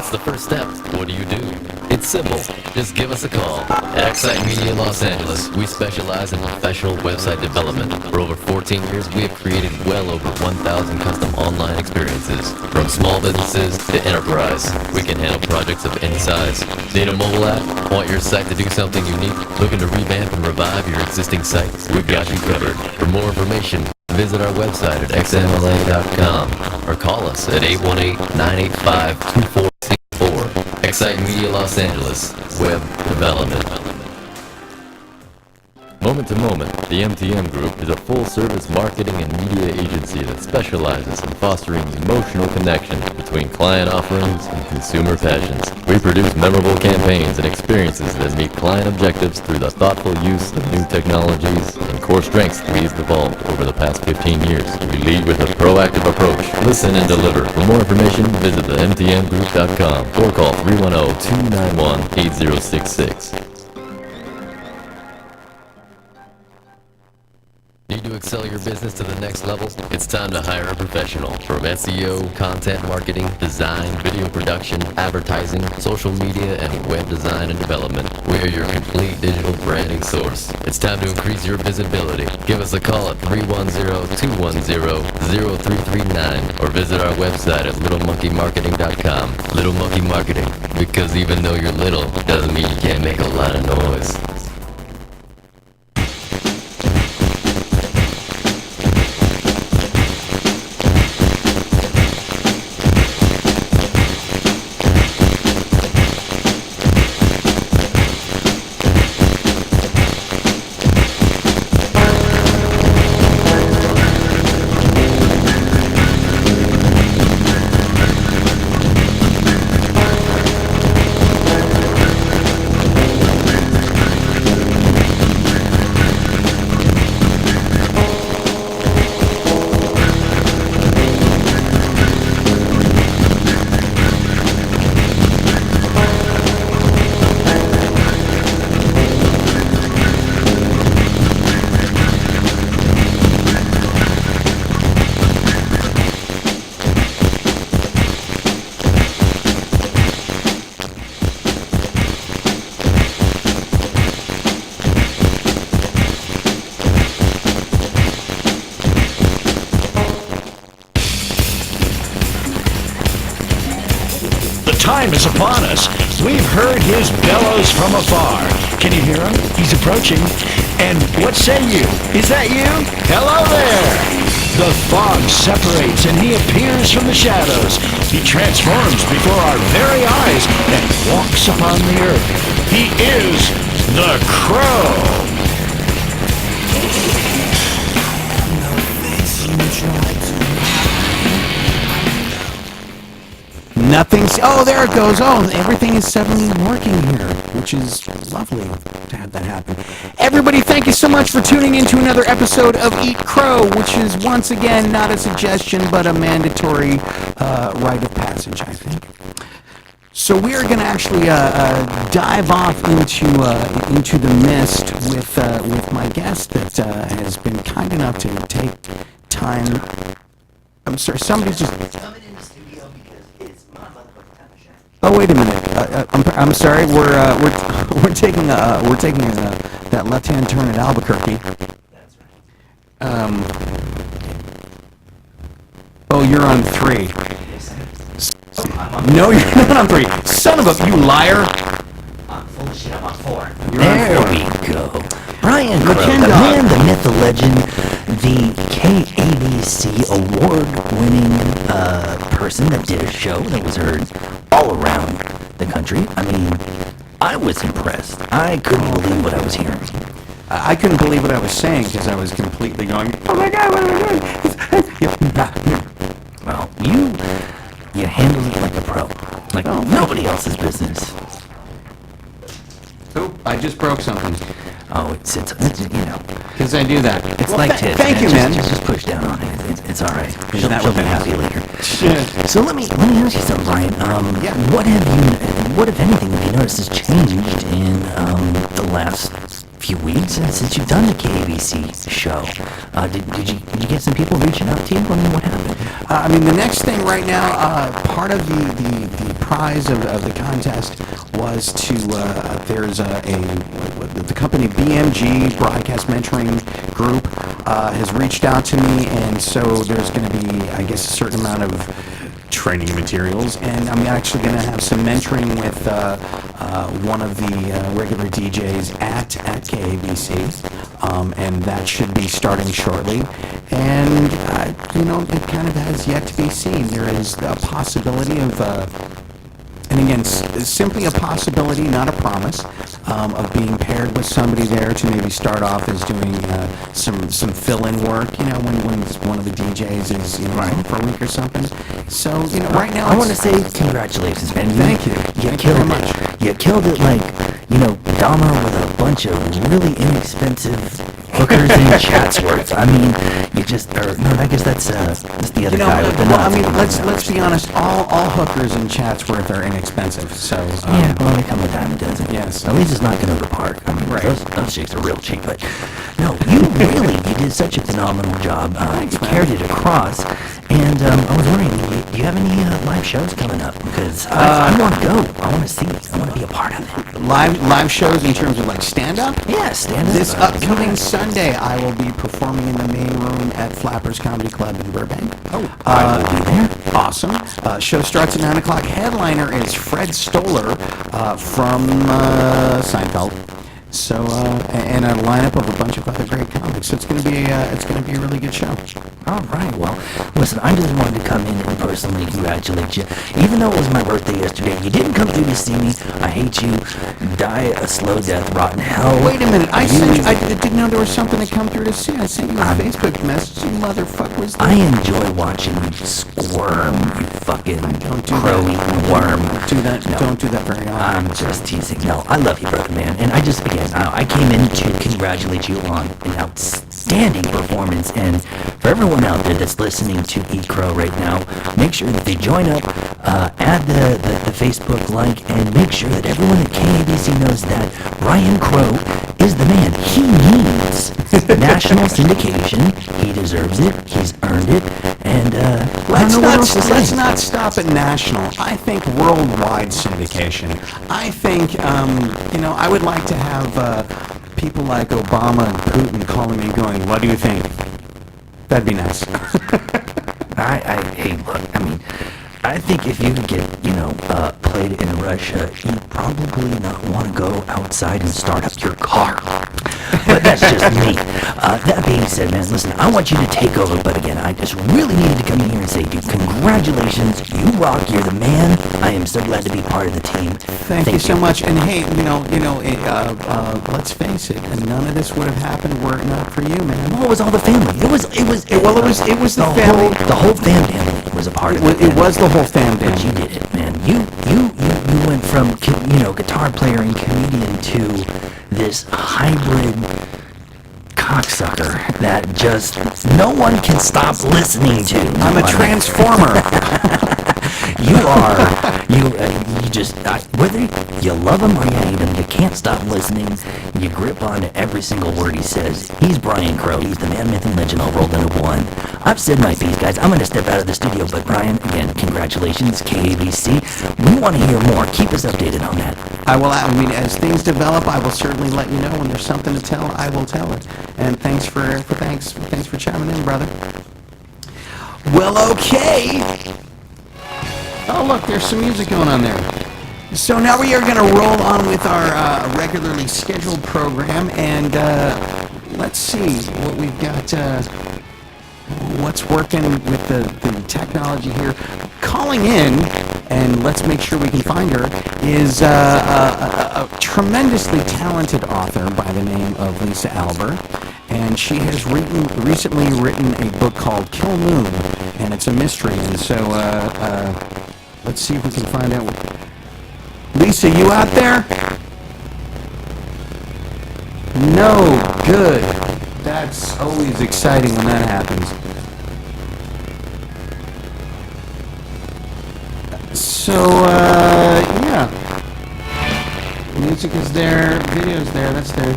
What's the first step? What do you do? It's simple. Just give us a call. At Excite Media Los Angeles, we specialize in professional website development. For over 14 years, we have created well over 1,000 custom online experiences. From small businesses to enterprise, we can handle projects of any size. Need a mobile app? Want your site to do something unique? Looking to revamp and revive your existing site? We've got you covered. For more information, visit our website at xmla.com or call us at 818-985-2464. Excite Media Los Angeles, Web Development. Moment to Moment, the MTM Group is a full-service marketing and media agency that specializes in fostering emotional connections between client offerings and consumer passions. We produce memorable campaigns and experiences that meet client objectives through the thoughtful use of new technologies and core strengths we've evolved over the past 15 years. We lead with a proactive approach. Listen and deliver. For more information, visit the mtmgroup.com or call 310-291-8066. Need to excel your business to the next level? It's time to hire a professional. From SEO, content marketing, design, video production, advertising, social media, and web design and development, we are your complete digital branding source. It's time to increase your visibility. Give us a call at 310-210-0339 or visit our website at littlemonkeymarketing.com. Little Monkey Marketing, because even though you're little, doesn't mean you can't make a lot of noise. Time is upon us. We've heard his bellows from afar. Can you hear him? He's approaching. And what say you? Is that you? Hello there! The fog separates and he appears from the shadows. He transforms before our very eyes and walks upon the earth. He is the Crow. Nothing's... Oh, there it goes. Oh, everything is suddenly working here, which is lovely to have that happen. Everybody, thank you so much for tuning in to another episode of Eat Crow, which is, once again, not a suggestion, but a mandatory rite of passage, I think. So we are going to actually dive off into the mist with my guest that has been kind enough to take time... I'm sorry, somebody's just... Oh, wait a minute. I'm sorry. We're taking that left-hand turn at Albuquerque. Oh, you're on 3. No, you're not on 3. Son of a... You liar! I'm full of shit. I'm on 4. There we go. Brian Crow, the man, the myth, the legend, the KABC award-winning person that did a show that was heard all around the country. I mean, I was impressed. I couldn't believe what I was hearing. I couldn't believe what I was saying because I was completely going, oh my God, what am I doing? Well, you handled it like a pro. Like nobody else's business. Oh, I just broke something. Oh, it's you know. Because I do that. It's like Ted. Thank you, man. Just push down on it. It's all right. She'll be happy later. Yeah. So let me ask you something, Brian. What if anything, have you noticed has changed in the last few weeks since you've done the KABC show? Did you get some people reaching out to you? I mean, what happened? I mean, the next thing right now, part of the prize of the contest was to there's the company BMG Broadcast Mentoring Group has reached out to me, and so there's going to be, I guess, a certain amount of training materials, and I'm actually going to have some mentoring with one of the regular DJs at KABC, and that should be starting shortly. And it kind of has yet to be seen. There is a possibility of, and again, simply a possibility, not a promise, of being paired with somebody there to maybe start off as doing some fill-in work. When one of the DJs is home for a week or something. So right now I want to say congratulations, man. Thank you. You Thank killed you very it. much. You killed it like Dahmer with a bunch of really inexpensive hookers in Chatsworth. I mean, you just, or no, I guess that's the other guy with the well, nuts. let's be honest. All hookers in Chatsworth are inexpensive. So Yeah, well, they come with dime a dozen. Yes. At least it's not going to the park. I mean, Right. those chicks are real cheap. But no, you did such a phenomenal job. You carried it across. And I was wondering, do you have any live shows coming up? Because I want to go. I want to see it. I want to be a part of it. live shows in terms of like stand up. Yeah, stand up. This upcoming Sunday, I will be performing in the main room at Flappers Comedy Club in Burbank. I will be there. Awesome. Show starts at 9 o'clock. Headliner is Fred Stoller from Seinfeld. So and a lineup of a bunch of other great comics. So it's going to be a really good show. All right. Well, listen, I just wanted to come in and personally congratulate you. Even though it was my birthday yesterday, you didn't come through to see me. I hate you. Die a slow death, rotten hell. Wait a minute. I didn't know there was something to come through to see. I sent you a Facebook message. You motherfuckers. I enjoy watching you squirm, you fucking Don't do crow-eating worm. Do that. No. Don't do that very often. I'm just teasing. No, I love you, brother, man. And I just, again, I came in to congratulate you on an outstanding performance. And for everyone out there that's listening to Eat Crow right now, make sure that they join up, add the Facebook like, and make sure that everyone at KABC knows that Ryan Crow is the man. He needs national syndication. He deserves it. He's earned it. And I don't know what else to say. Let's not stop at national. I think worldwide syndication. I think, I would like to have people like Obama and Putin calling me going, what do you think? That'd be nice. Hey, look, I mean, I think if you get, played in Russia, you'd probably not want to go outside and start up your car. But that's just me. That being said, man, listen, I want you to take over, but again, I just really needed to come in here and say, dude, congratulations, you rock, you're the man. I am so glad to be part of the team. Thank you so much. And hey, let's face it, none of this would have happened were it not for you, man. Well, it was all the family. It was the family. The whole family was a part of it. It was the whole family. But you did it, man. You went from, guitar player and comedian to this hybrid cocksucker that just no one can stop listening to. I'm a transformer. Whether you love him or you hate him, you can't stop listening. You grip on to every single word he says. He's Brian Crow. He's the man, myth, and legend all rolled into one. I've said my piece, guys. I'm going to step out of the studio, but Brian, again, congratulations, KABC. We want to hear more. Keep us updated on that. As things develop, I will certainly let you know when there's something to tell. I will tell it. And thanks for chiming in, brother. Well, okay. Oh, look, there's some music going on there. So now we are going to roll on with our regularly scheduled program, and let's see what we've got. What's working with the technology here? Calling in, and let's make sure we can find her, is a tremendously talented author by the name of Lisa Alber. And she has recently written a book called Kill Moon, and it's a mystery. And so let's see if we can find out. Lisa, you out there? No, good. That's always exciting when that happens. So, yeah. Music is there, video's there, that's there.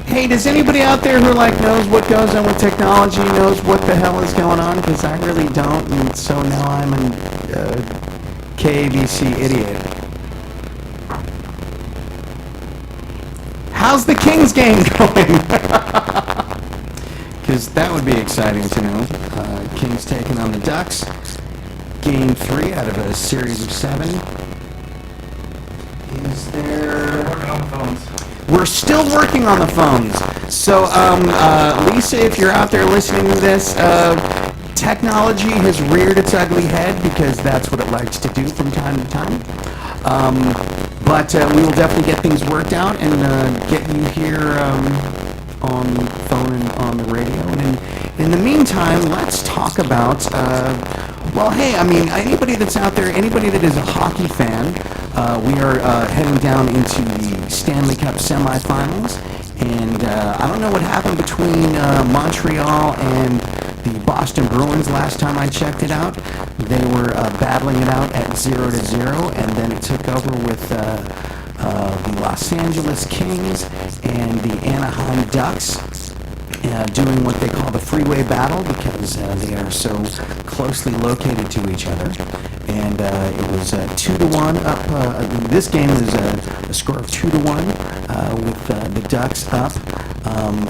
Hey, does anybody out there who knows what goes on with technology, knows what the hell is going on? Because I really don't, and so now I'm KABC idiot. How's the Kings game going? Because that would be exciting to know. Kings taking on the Ducks. Game 3 out of a series of 7. Is there... We're still working on the phones. So, Lisa, if you're out there listening to this, technology has reared its ugly head because that's what it likes to do from time to time. But we will definitely get things worked out and get you here on the phone and on the radio. And in the meantime, let's talk about, well, hey, I mean, anybody that's out there, anybody that is a hockey fan, we are heading down into the Stanley Cup semifinals. And I don't know what happened between Montreal and the Boston Bruins last time I checked it out. They were battling it out at 0-0, and then it took over with the Los Angeles Kings and the Anaheim Ducks doing what they call the freeway battle because they are so closely located to each other. And it was 2-1 up. This game was a score of 2-1 with the Ducks up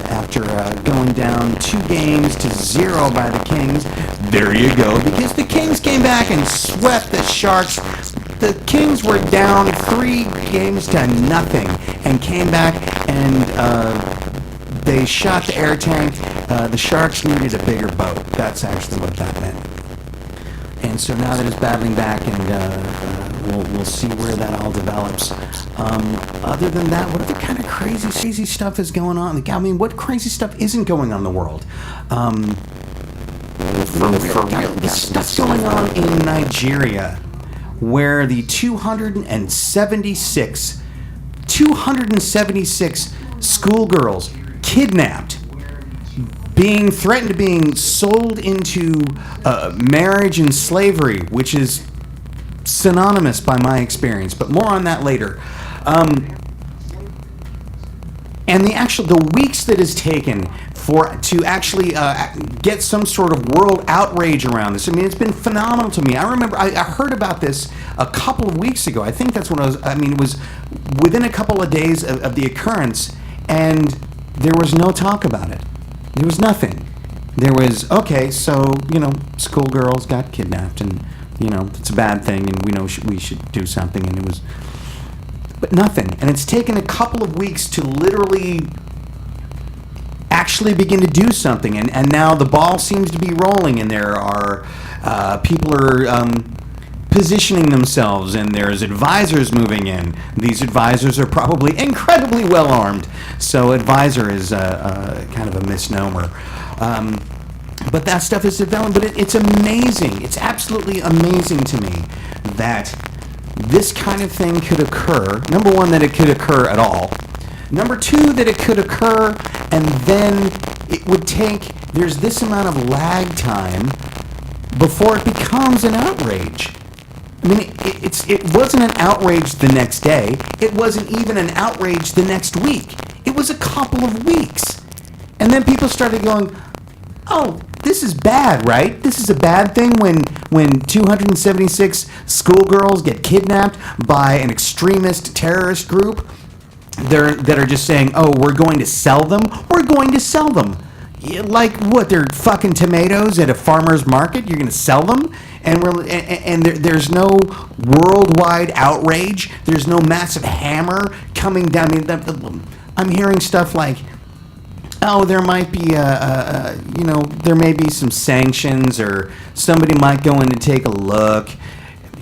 after going down 2-0 by the Kings. There you go, because the Kings came back and swept the Sharks. The Kings were down 3-0 and came back and they shot the air tank. The Sharks needed a bigger boat. That's actually what that meant. And so now that it's battling back, and we'll see where that all develops. Other than that, what other kind of crazy stuff is going on? I mean, what crazy stuff isn't going on in the world? For real, this stuff's going on in Nigeria, where the 276 schoolgirls kidnapped, being threatened to being sold into marriage and slavery, which is synonymous by my experience, but more on that later. And the weeks that is taken to actually get some sort of world outrage around this. I mean, it's been phenomenal to me. I remember I heard about this a couple of weeks ago. I think that's when it was within a couple of days of the occurrence, and there was no talk about it. There was nothing. There was, okay, so, schoolgirls got kidnapped, and, it's a bad thing, and we know we should do something, and it was... But nothing. And it's taken a couple of weeks to literally actually begin to do something, and now the ball seems to be rolling, and there are... people are... positioning themselves, and there's advisors moving in. These advisors are probably incredibly well armed, so advisor is kind of a misnomer. But that stuff is developed, but it's amazing. It's absolutely amazing to me that this kind of thing could occur. Number one, that it could occur at all. Number two, that it could occur, and then it would take, there's this amount of lag time before it becomes an outrage. I mean, it wasn't an outrage the next day. It wasn't even an outrage the next week. It was a couple of weeks. And then people started going, oh, this is bad, right? This is a bad thing when 276 schoolgirls get kidnapped by an extremist terrorist group that are just saying, oh, we're going to sell them? We're going to sell them. Like what? They're fucking tomatoes at a farmer's market? You're going to sell them? And there's no worldwide outrage. There's no massive hammer coming down. I mean, I'm hearing stuff like, oh, there might be there may be some sanctions, or somebody might go in to take a look.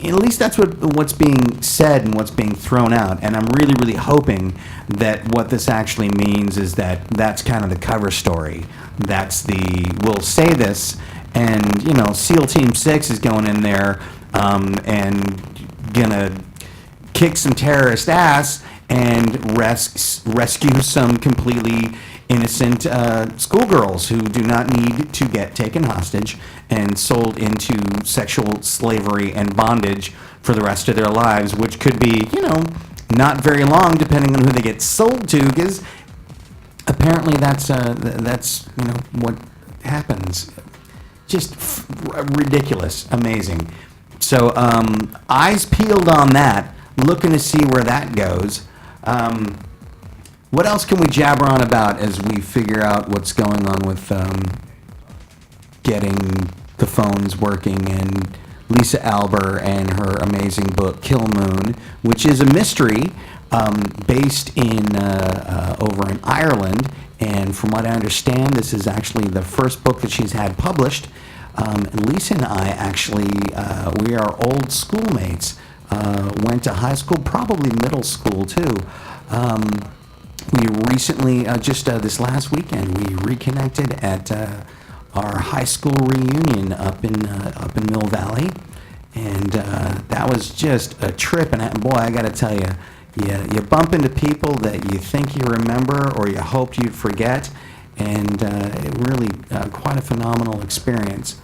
At least that's what's being said and what's being thrown out. And I'm really, really hoping that what this actually means is that that's kind of the cover story. That's we'll say this, and, SEAL Team 6 is going in there and gonna kick some terrorist ass and rescue some completely innocent schoolgirls who do not need to get taken hostage and sold into sexual slavery and bondage for the rest of their lives, which could be, not very long, depending on who they get sold to, because apparently that's what happens. Just ridiculous, amazing. So eyes peeled on that, looking to see where that goes. What else can we jabber on about as we figure out what's going on with getting the phones working and Lisa Alber and her amazing book Kill Moon, which is a mystery based in over in Ireland. And from what I understand, this is actually the first book that she's had published. Lisa and I actually, we are old schoolmates. Went to high school, probably middle school too. We recently, just this last weekend, we reconnected at our high school reunion up in Mill Valley, and that was just a trip. And boy, I got to tell you, you bump into people that you think you remember or you hoped you'd forget, and it really quite a phenomenal experience.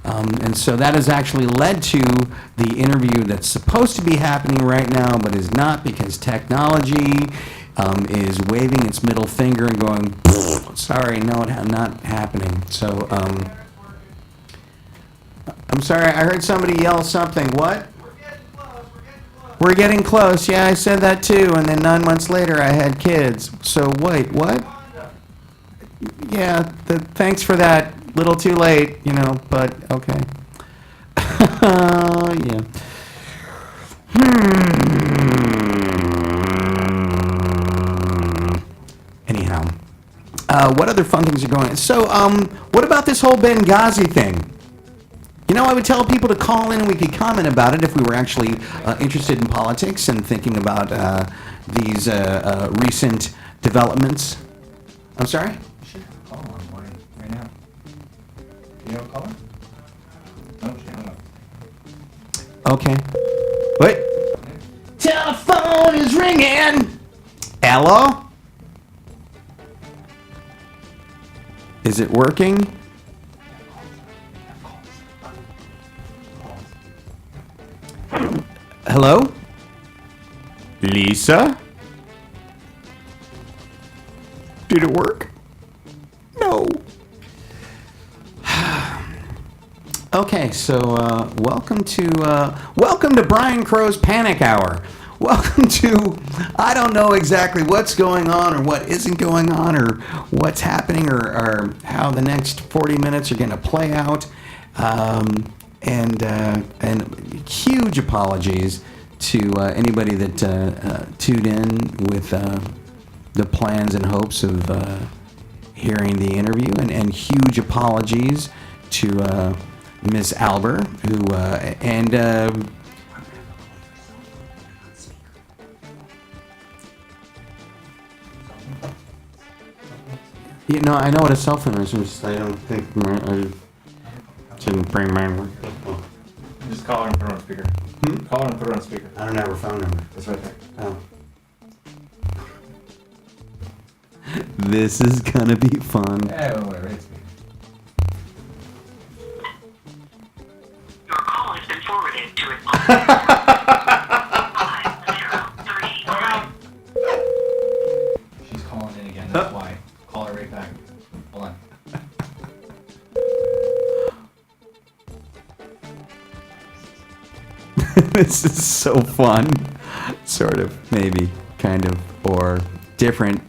And so that has actually led to the interview that's supposed to be happening right now, but is not, because technology is waving its middle finger and going, sorry, no, not happening. So, I'm sorry, I heard somebody yell something. What? We're getting close. Yeah, I said that too. And then 9 months later, I had kids. So wait, what? Yeah, thanks for that. Little too late, but okay. Yeah. Anyhow, what other fun things are going on? So, what about this whole Benghazi thing? I would tell people to call in and we could comment about it if we were actually interested in politics and thinking about these recent developments. I'm sorry? You should call her right now. You know, call her? No, she hung up. Okay. Wait. Telephone is ringing. Hello? Is it working? Hello? Lisa? Did it work? No. Okay, so welcome to Brian Crow's Panic Hour. Welcome to, I don't know exactly what's going on or what isn't going on or what's happening or how the next 40 minutes are going to play out. And huge apologies to anybody that tuned in with the plans and hopes of hearing the interview, and huge apologies to Miss Alber, who I know what a cell phone is. I don't think I didn't bring mine with. Just call her and put her on speaker. Call her and put her on speaker. I don't have her phone number. It's right there. Oh. This is gonna be fun. Yeah, whatever. It's me. Your call has been forwarded to a 5039. She's calling in again. That's why. Call her right back. Hold on. This is so fun. Sort of, maybe, kind of, or different.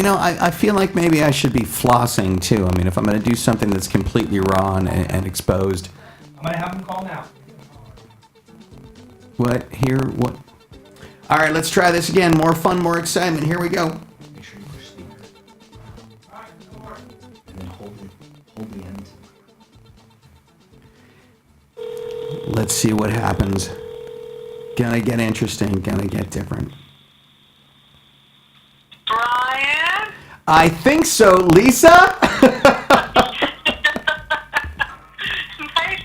I feel like maybe I should be flossing too. I mean, if I'm going to do something that's completely raw and exposed. I'm going to have him call now. What? Here? What? All right, let's try this again. More fun, more excitement. Here we go. Make sure you push speaker. And then hold the end. Let's see what happens. Gonna get interesting. Gonna get different. Brian? I think so, Lisa. Nice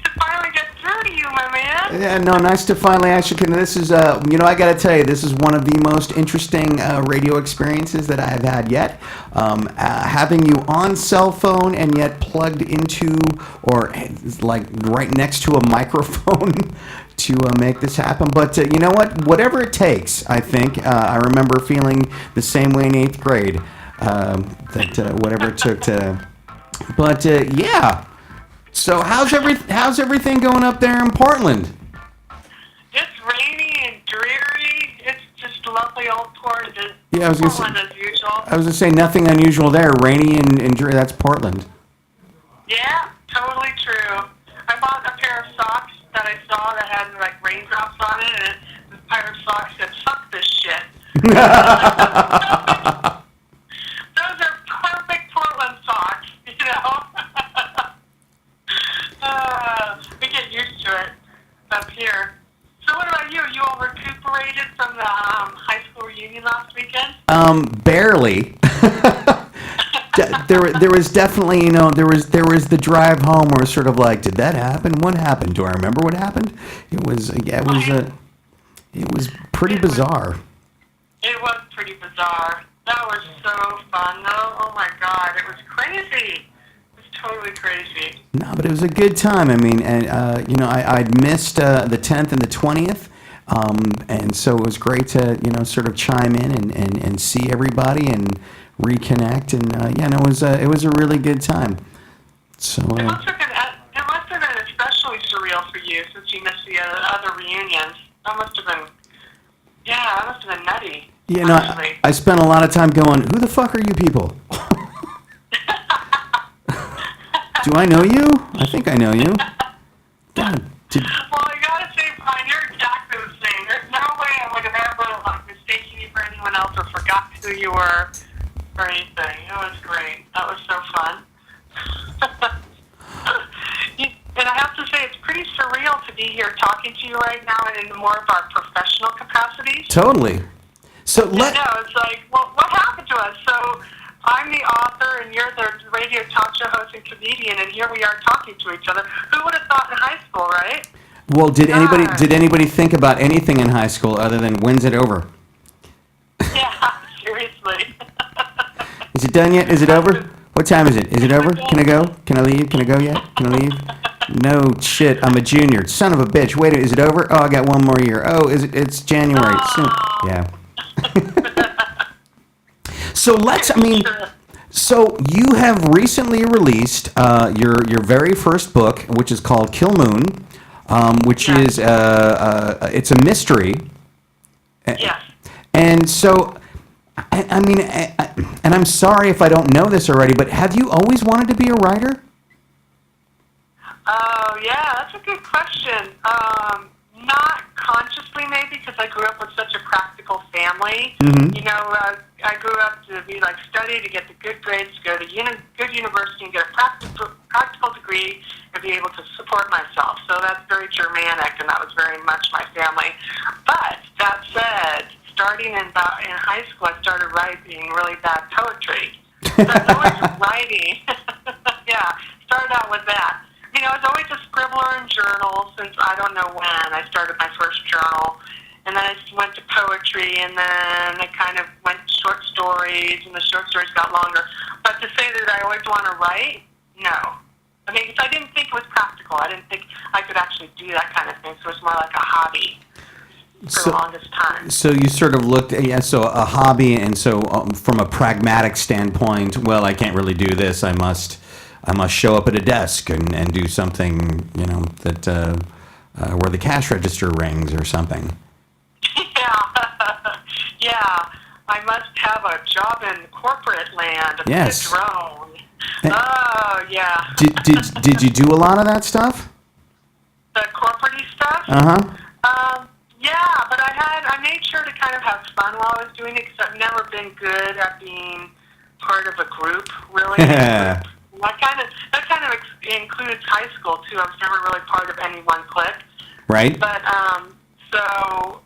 to finally get through to you, my man. Yeah, no, nice to finally actually. This is, I gotta tell you, this is one of the most interesting radio experiences that I've had yet. Having you on cell phone and yet plugged into, or like right next to a microphone to make this happen. But you know what? Whatever it takes, I think. I remember feeling the same way in 8th grade. That whatever it took to. But yeah. So how's everything going up there in Portland? It's rainy and dreary. It's just lovely old Portland. Yeah, I was gonna say- Portland as usual. I was gonna say nothing unusual there. Rainy and dreary. That's Portland. Yeah, totally true. I bought a pair of socks that I saw that had like raindrops on it, and the pair of socks said, "Fuck this shit." Those are perfect Portland socks, you know. We get used to it up here. So what about you? You all recuperated from the high school reunion last weekend? Barely. There was definitely, there was the drive home where it's sort of like, did that happen? What happened? Do I remember what happened? It was pretty bizarre. It was pretty bizarre. That was so fun, though. Oh my God, it was crazy. It was totally crazy. No, but it was a good time. I mean, and I'd missed the 10th and the 20th, and so it was great to sort of chime in and see everybody and reconnect, and it was a really good time. So It must have been especially surreal for you since you missed the other reunions. That must have been nutty. Actually. I spent a lot of time going, who the fuck are you people? Do I know you? I think I know you. God, Well, I gotta say, Brian, you're exactly the same. There's no way I would have ever mistaken you for anyone else or forgot who you were or anything. It was great. That was so fun. And I have to say, it's pretty surreal to be here talking to you right now and in more of our professional capacities. totally. So It's like, well, what happened to us? So I'm the author and you're the radio talk show host and comedian, and here we are talking to each other. Who would have thought in high school, right? Well, did anybody think about anything in high school other than when's it over? Yeah, seriously. Is it done yet? Is it over? What time is it? Is it over? Can I go? Can I leave? Can I go yet? Can I leave? No shit, I'm a junior. Son of a bitch. Wait, is it over? Oh, I got one more year. Oh, it's January. Soon. Yeah. So so you have recently released your very first book, which is called Kill Moon, which is it's a mystery. Yes. And so, I mean, and I'm sorry if I don't know this already, but have you always wanted to be a writer? Oh, yeah, that's a good question. Not consciously, maybe, because I grew up with such a practical family. Mm-hmm. You know, I grew up to be study to get the good grades, go to good university, and get a practical degree, and be able to support myself. So that's very Germanic, and that was very much my family. But that said, starting in high school, I started writing really bad poetry. So I was always writing. Yeah, started out with that. You know, I was always a scribbler in journals since I don't know when. I started my first journal, and then I went to poetry, and then I kind of went to short stories, and the short stories got longer. But to say that I always want to write, no. I mean, I didn't think it was practical. I didn't think I could actually do that kind of thing, so it was more like a hobby for the longest time. So you sort of looked, so a hobby, and so from a pragmatic standpoint, well, I can't really do this. I must show up at a desk and do something, that where the cash register rings or something. Yeah. I must have a job in corporate land. Yes. A drone. Oh, yeah. Did you do a lot of that stuff? The corporate stuff? Uh-huh. Yeah, but I made sure to kind of have fun while I was doing it, because I've never been good at being part of a group, really. Yeah. That kind of includes high school too. I was never really part of any one clique. Right. But so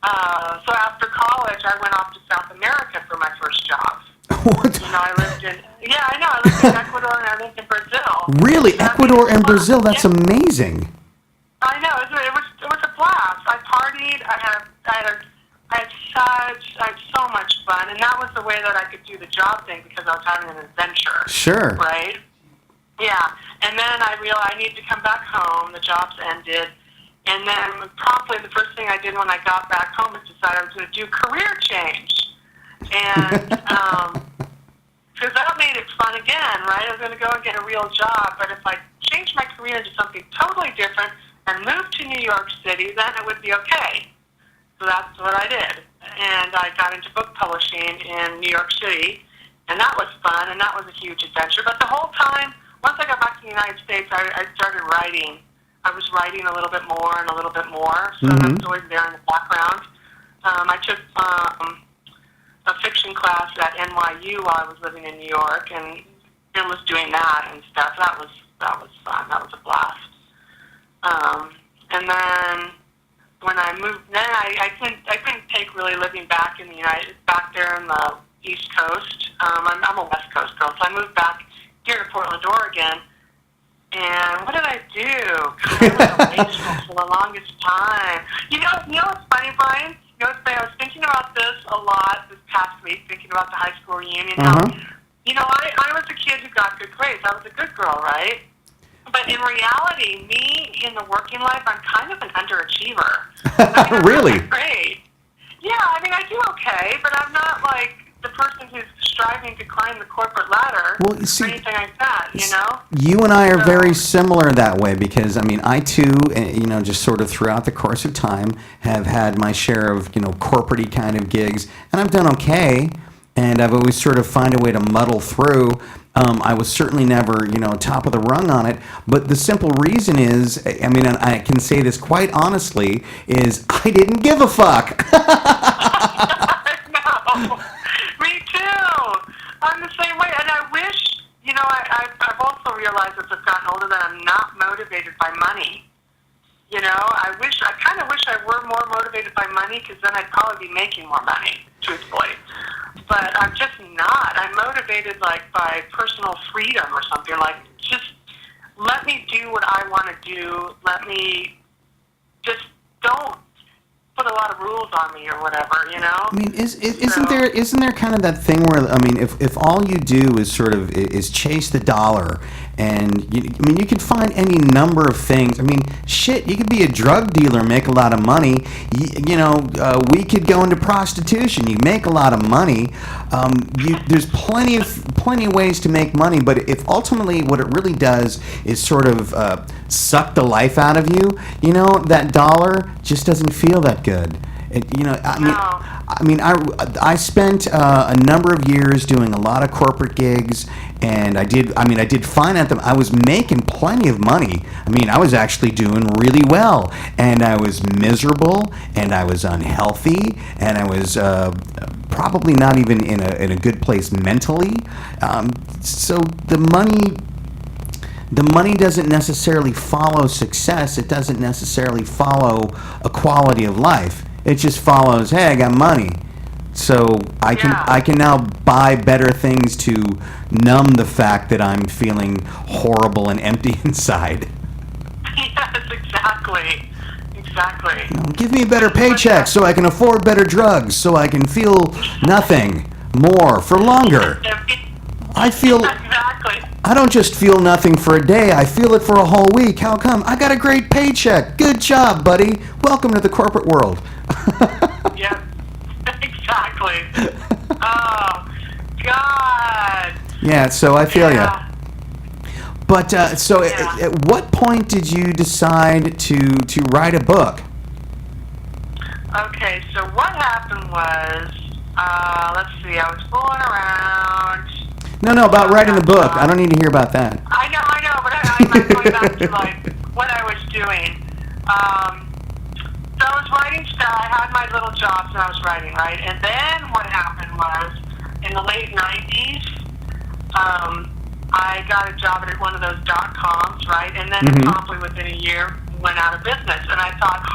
after college, I went off to South America for my first job. What? I lived in Ecuador and I lived in Brazil. Really, Ecuador and Brazil? Yeah. That's amazing. I know it was a blast. I partied. I had so much fun, and that was the way that I could do the job thing, because I was having an adventure. Sure. Right? Yeah. And then I realized I needed to come back home. The job's ended. And then promptly the first thing I did when I got back home was decide I was going to do career change. And because that made it fun again, right? I was going to go and get a real job, but if I changed change my career into something totally different and move to New York City, then it would be okay. So that's what I did. And I got into book publishing in New York City, and that was fun, and that was a huge adventure. But the whole time, once I got back to the United States, I started writing. I was writing a little bit more and a little bit more, so that's always there in the background. I took a fiction class at NYU while I was living in New York, and was doing that and stuff. That was fun. That was a blast. And then when I moved, then I couldn't take really living back in back there in the East Coast. I'm a West Coast girl, so I moved back here to Portland, Oregon. And what did I do? God, I was away for the longest time. You know what's funny, Brian? You know what's funny? I was thinking about this a lot this past week, thinking about the high school reunion. I was a kid who got good grades. I was a good girl, right? But in reality, me in the working life, I'm kind of an underachiever. Really? Great. Yeah, I mean, I do okay, but I'm not like the person who's striving to climb the corporate ladder Well, you see, or anything like that, you know? You and I are very similar that way because, I mean, I too, just sort of throughout the course of time have had my share of, corporate-y kind of gigs, and I've done okay, and I've always sort of find a way to muddle through. I was certainly never, top of the rung on it, but the simple reason is, I mean, and I can say this quite honestly, is I didn't give a fuck. No, me too. I'm the same way, and I wish, I've also realized as I've gotten older that I'm not motivated by money. I kind of wish I were more motivated by money because then I'd probably be making more money, truthfully. But I'm just not. I'm motivated by personal freedom or something. Just let me do what I want to do. Let me just don't put a lot of rules on me or whatever, I mean, isn't there kind of that thing where, I mean, if all you do is sort of is chase the dollar, and you can find any number of things. I mean, shit, you could be a drug dealer, make a lot of money. We could go into prostitution. You make a lot of money. There's plenty of ways to make money, but if ultimately what it really does is sort of suck the life out of you, that dollar just doesn't feel that good. I spent a number of years doing a lot of corporate gigs, and I did fine at them. I was making plenty of money. I mean, I was actually doing really well, and I was miserable, and I was unhealthy, and I was probably not even in a good place mentally. So the money doesn't necessarily follow success. It doesn't necessarily follow a quality of life. It just follows, hey, I got money, so I can now buy better things to numb the fact that I'm feeling horrible and empty inside. Yes, exactly. Give me a better paycheck so I can afford better drugs, so I can feel nothing more for longer. Exactly. I don't just feel nothing for a day, I feel it for a whole week. How come? I got a great paycheck. Good job, buddy. Welcome to the corporate world. Yeah, exactly. Oh, God. Yeah, so I feel ya. But, at what point did you decide to write a book? Okay, so what happened was, let's see, I was fooling around. No, about writing the book. I don't need to hear about that. I know, but I'm going back to, what I was doing. So I was writing stuff. I had my little jobs and I was writing, right? And then what happened was, in the late 90s, I got a job at one of those .coms, right? And then promptly within a year, went out of business. And I thought,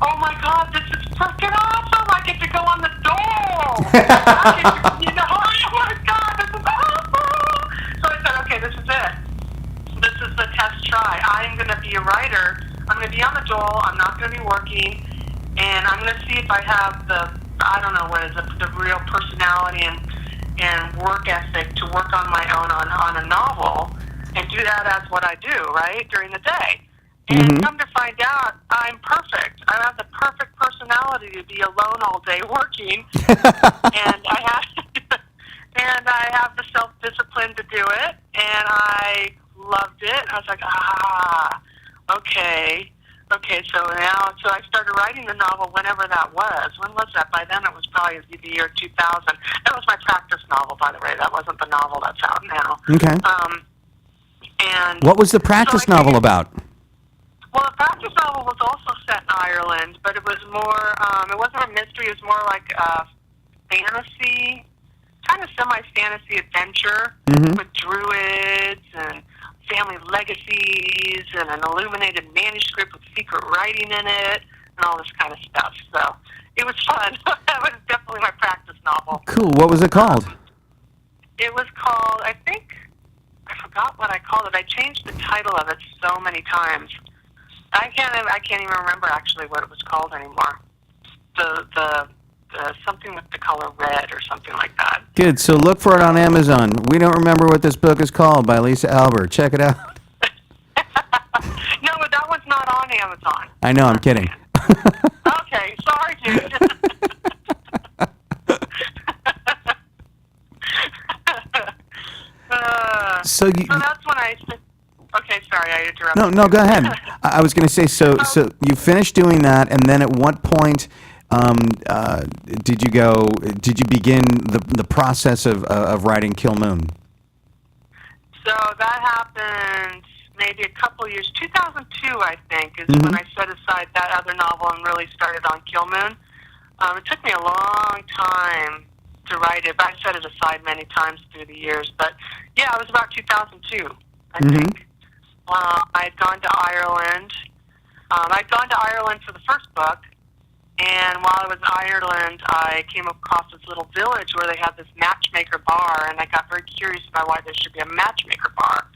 oh my God, this is freaking awesome! I get to go on the dole! Oh my God, this is awesome! So I said, okay, this is it. This is the test try. I'm going to be a writer. I'm going to be on the dole. I'm not going to be working. And I'm going to see if I have the real personality and work ethic to work on my own on a novel and do that as what I do, right, during the day. And come to find out, I'm perfect. I have the perfect personality to be alone all day working, and I have the self-discipline to do it, and I loved it. I was like, okay. So I started writing the novel whenever that was. When was that? By then it was probably the year 2000. That was my practice novel, by the way. That wasn't the novel that's out now. Okay. And What was the practice novel about? Well, the practice novel was also set in Ireland, but it was more, it wasn't a mystery, it was more like a fantasy, kind of semi-fantasy adventure with druids and family legacies and an illuminated manuscript with secret writing in it and all this kind of stuff. So it was fun. That was definitely my practice novel. Cool. What was it called? It was called, I forgot what I called it. I changed the title of it so many times. I can't even remember actually what it was called anymore. The something with the color red or something like that. Good. So look for it on Amazon. We don't remember what this book is called by Lisa Albert. Check it out. No, but that one's not on Amazon. I know. I'm kidding. Okay, sorry, dude. So that's when I. Okay, sorry, I interrupted. No, go ahead. I was going to say, so you finished doing that, and then at what point did you begin the process of writing Kill Moon? So that happened maybe a couple years. 2002, I think, is when I set aside that other novel and really started on Kill Moon. It took me a long time to write it, but I set it aside many times through the years. But yeah, it was about 2002, I think. I had gone to Ireland. I'd gone to Ireland for the first book, and while I was in Ireland, I came across this little village where they had this matchmaker bar, and I got very curious about why there should be a matchmaker bar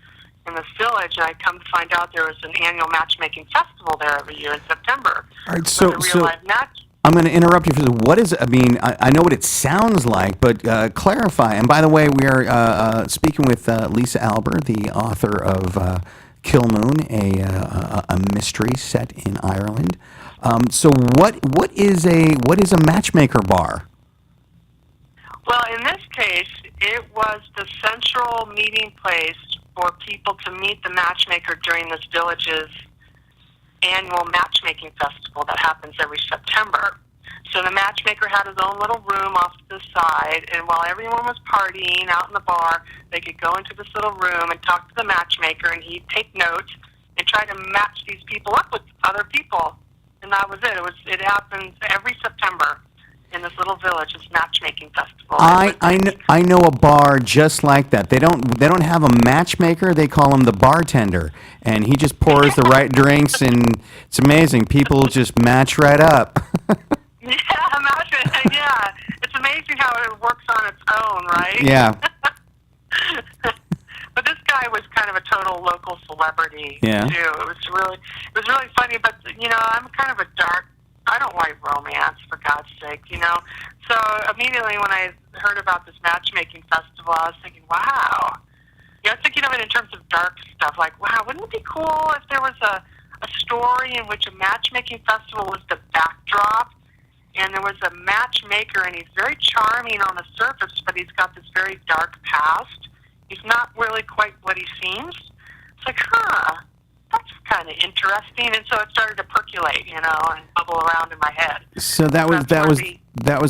in this village, and I come to find out there was an annual matchmaking festival there every year in September. All right, so real-life match. I'm going to interrupt you for this. What is, I mean, I know what it sounds like, but clarify. And by the way, we are speaking with Lisa Albert, the author of Kill Moon, a mystery set in Ireland. So what is a matchmaker bar? Well, in this case, it was the central meeting place for people to meet the matchmaker during this village's annual matchmaking festival that happens every September. So the matchmaker had his own little room off to the side, and while everyone was partying out in the bar, they could go into this little room and talk to the matchmaker, and he'd take notes and try to match these people up with other people. And that was it. It happens every September in this little village, this matchmaking festival. I know a bar just like that. They don't have a matchmaker. They call him the bartender, and he just pours the right drinks, and it's amazing. People just match right up. Yeah, it's amazing how it works on its own, right? Yeah. But this guy was kind of a total local celebrity too. It was really funny. But I'm kind of a dark. I don't write romance, for God's sake, So immediately when I heard about this matchmaking festival, I was thinking, wow. I was thinking of it in terms of dark stuff. Like, wow, wouldn't it be cool if there was a story in which a matchmaking festival was the backdrop, and there was a matchmaker, and he's very charming on the surface, but he's got this very dark past. He's not really quite what he seems. It's like, that's kind of interesting, and so it started to percolate, and bubble around in my head. So that was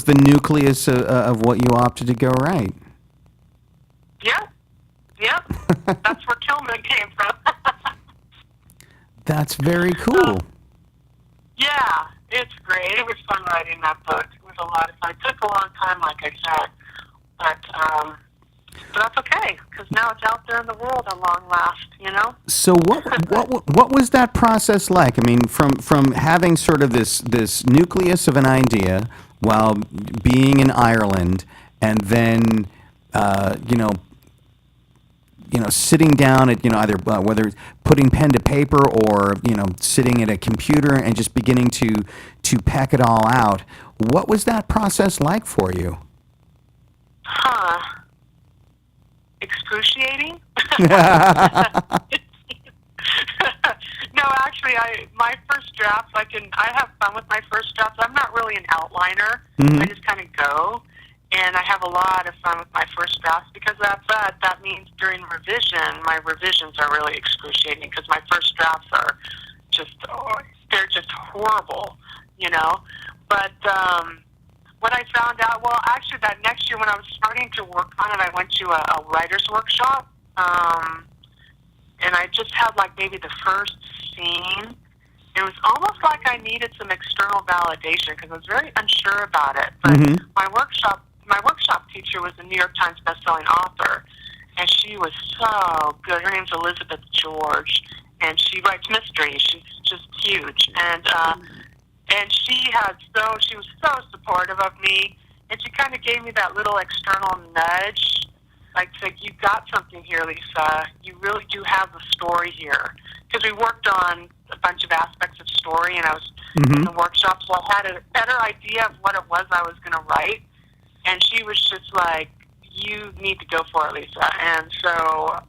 the nucleus of what you opted to go write. Yep. That's where Kill Moon came from. That's very cool. Yeah, it's great. It was fun writing that book. It was a lot of fun. It took a long time, like I said, but that's okay, because now it's out there in the world at long last, So what was that process like? I mean, from having sort of this nucleus of an idea while being in Ireland, and then sitting down at either whether it's putting pen to paper or sitting at a computer and just beginning to pack it all out. What was that process like for you? Excruciating? No, actually, my first drafts, I have fun with my first drafts. I'm not really an outliner. I just kind of go. And I have a lot of fun with my first drafts because of that. But that means during revision, my revisions are really excruciating because my first drafts are just, they're just horrible, you know. But what I found out, well, actually that next year when I was starting to work on it, I went to a writer's workshop. And I just had like maybe the first scene. It was almost like I needed some external validation because I was very unsure about it. But my workshop teacher was a New York Times bestselling author, and she was so good. Her name's Elizabeth George, and she writes mysteries. She's just huge, and she was so supportive of me, and she kind of gave me that little external nudge, like you got something here, Lisa. You really do have the story here, because we worked on a bunch of aspects of story, and I was in the workshop, so I had a better idea of what it was I was going to write. And she was just like, "You need to go for it, Lisa." And so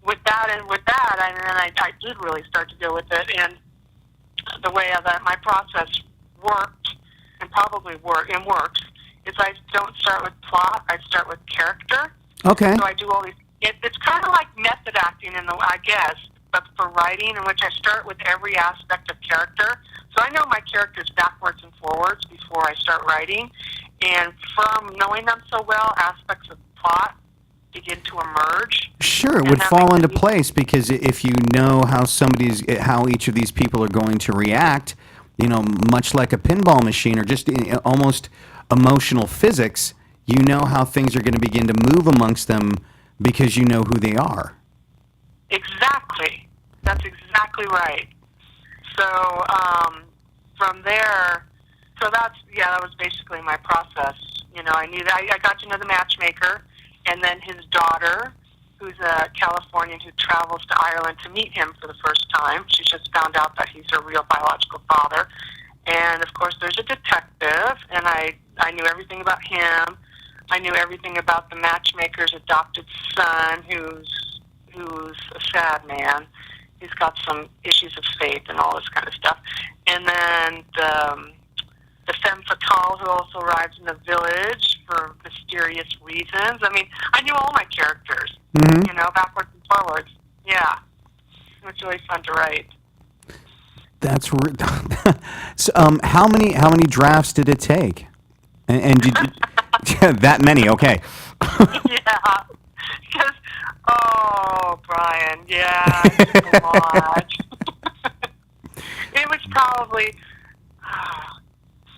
with that, I did really start to go with it. And the way that my process worked, and probably works, is I don't start with plot. I start with character. Okay. So I do all these. It's kind of like method acting, I guess, but for writing, in which I start with every aspect of character. So I know my characters backwards and forwards before I start writing. And from knowing them so well, aspects of plot begin to emerge. Sure, it would fall into place because if you know how each of these people are going to react, you know, much like a pinball machine or just almost emotional physics, you know how things are going to begin to move amongst them because you know who they are. Exactly. That's exactly right. So from there, that was basically my process. You know, I got to know the matchmaker, and then his daughter, who's a Californian who travels to Ireland to meet him for the first time. She just found out that he's her real biological father. And, of course, there's a detective, and I knew everything about him. I knew everything about the matchmaker's adopted son, who's a sad man. He's got some issues of faith and all this kind of stuff. And then the femme fatale who also arrives in the village for mysterious reasons. I mean, I knew all my characters, you know, backwards and forwards. Yeah. It was really fun to write. That's so, how many drafts did it take? And did you, that many? Okay. Yeah. Because, Brian, yeah, it took a lot. It was probably,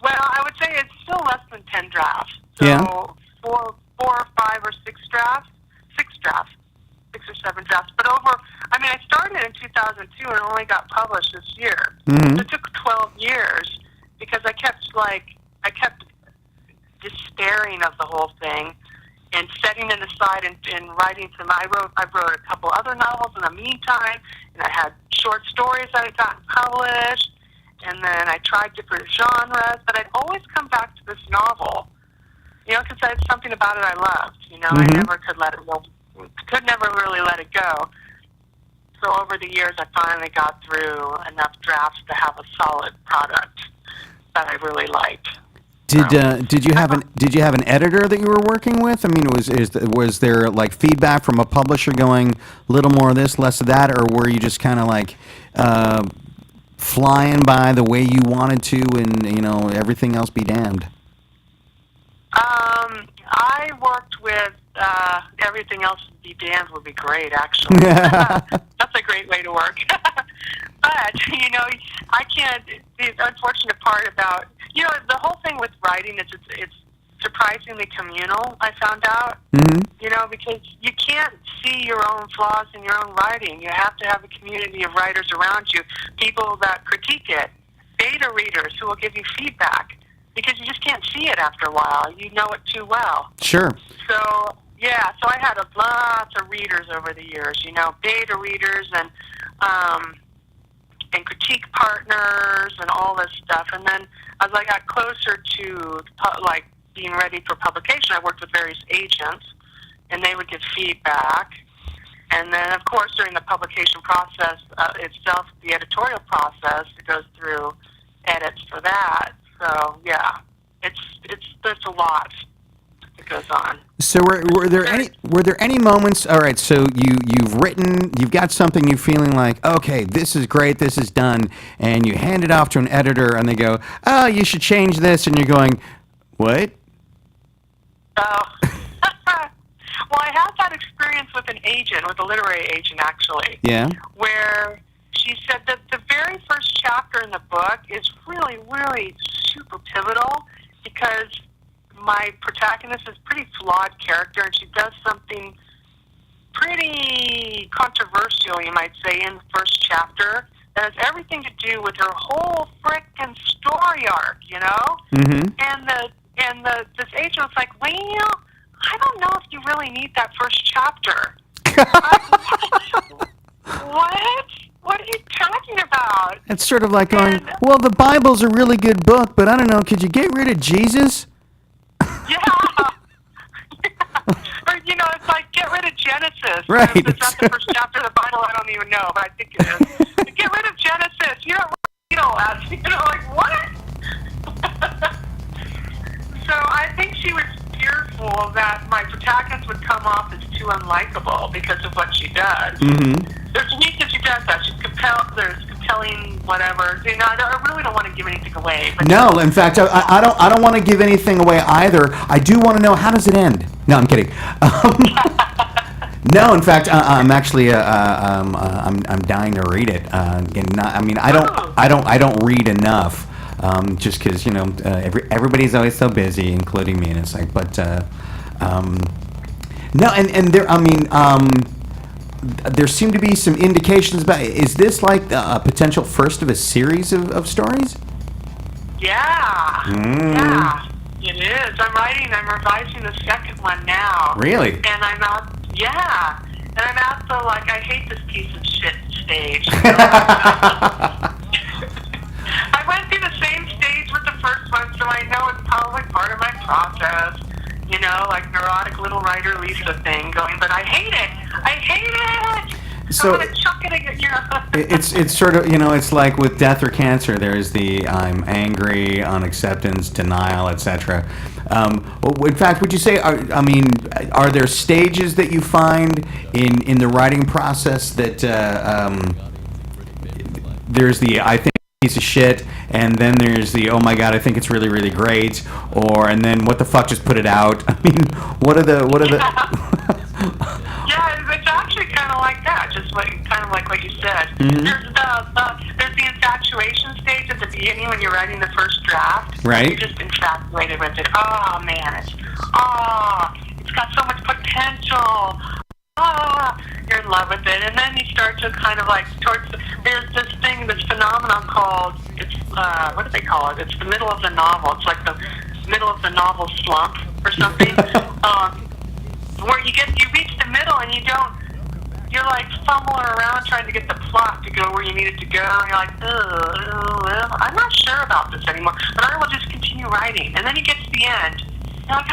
well, I would say it's still less than 10 drafts. So yeah. 4 or 5 or 6 drafts, 6 or 7 drafts. But I started in 2002 and only got published this year. So it took 12 years because I kept despairing of the whole thing and setting it aside and writing some. I wrote a couple other novels in the meantime, and I had short stories that had gotten published, and then I tried different genres, but I'd always come back to this novel, you know, because it's something about it I loved, you know. I never could never really let it go. So over the years, I finally got through enough drafts to have a solid product that I really liked. Did you have an editor that you were working with? I mean, was there like feedback from a publisher going a little more of this, less of that, or were you just kind of like flying by the way you wanted to, and you know everything else be damned? I worked with everything else be damned would be great, actually. That's a great way to work. But, you know, I can't, the unfortunate part about, you know, the whole thing with writing is it's surprisingly communal, I found out. You know, because you can't see your own flaws in your own writing. You have to have a community of writers around you, people that critique it, beta readers who will give you feedback, because you just can't see it after a while. You know it too well. Sure. So, yeah, so I had lots of readers over the years, you know, beta readers and critique partners and all this stuff. And then as I got closer to, like, being ready for publication, I worked with various agents, and they would give feedback. And then, of course, during the publication process itself, the editorial process, it goes through edits for that. So, yeah, it's a lot. it goes on. So were there any moments? All right, so you've got something, you're feeling like, okay, this is great, this is done, and you hand it off to an editor, and they go, oh, you should change this, and you're going, what? Oh. Well, I had that experience with an agent, with a literary agent, actually. Yeah. Where she said that the very first chapter in the book is really, really super pivotal because my protagonist is a pretty flawed character, and she does something pretty controversial, you might say, in the first chapter that has everything to do with her whole frickin' story arc, you know? Mm-hmm. And this agent was like, well, I don't know if you really need that first chapter. What? What are you talking about? It's sort of like going, well, the Bible's a really good book, but I don't know, could you get rid of Jesus? Yeah. Or, you know, it's like, get rid of Genesis. Right. If it's not the first chapter of the Bible, I don't even know, but I think it is. Get rid of Genesis. You don't ask. You know, like, what? So I think she was fearful that my protagonist would come off as too unlikable because of what she does. Mm-hmm. There's unique that she does that. She's there's compelling whatever. You know, I really don't want to give anything away. But No, in fact, I don't want to give anything away either. I do want to know, how does it end? No, I'm kidding. No, in fact, I'm actually I'm dying to read it. And I mean, I don't read enough. Just because, you know, everybody's always so busy, including me, and it's like, but no, and there, I mean, there seem to be some indications about. Is this like a potential first of a series of stories? Yeah, yeah, it is. I'm revising the second one now. Really? And I'm at the like, I hate this piece of shit stage. I went through the same stage with the first one, so I know it's probably part of my process. You know, like neurotic little writer Lisa thing going, but I hate it. I hate it. So I'm gonna chuck it again. You know? it's sort of, you know, it's like with death or cancer. There's the I'm angry, unacceptance, denial, etc. In fact, would you say, are there stages that you find in the writing process that there's the I think piece of shit, and then there's the oh my god, I think it's really, really great, and then what the fuck, just put it out? I mean, what are the Yeah, it's actually kind of like that, just kind of like what you said. Mm-hmm. There's the infatuation stage at the beginning when you're writing the first draft. Right. You're just infatuated with it. Oh man, it's got so much potential. You're in love with it, and then you start to kind of like there's this thing, this phenomenon called, what do they call it? It's the middle of the novel. It's like the middle of the novel slump or something. Where you reach the middle and you're like fumbling around trying to get the plot to go where you need it to go, and you're like, I'm not sure about this anymore, but I will just continue writing. And then you get to the end, you're like,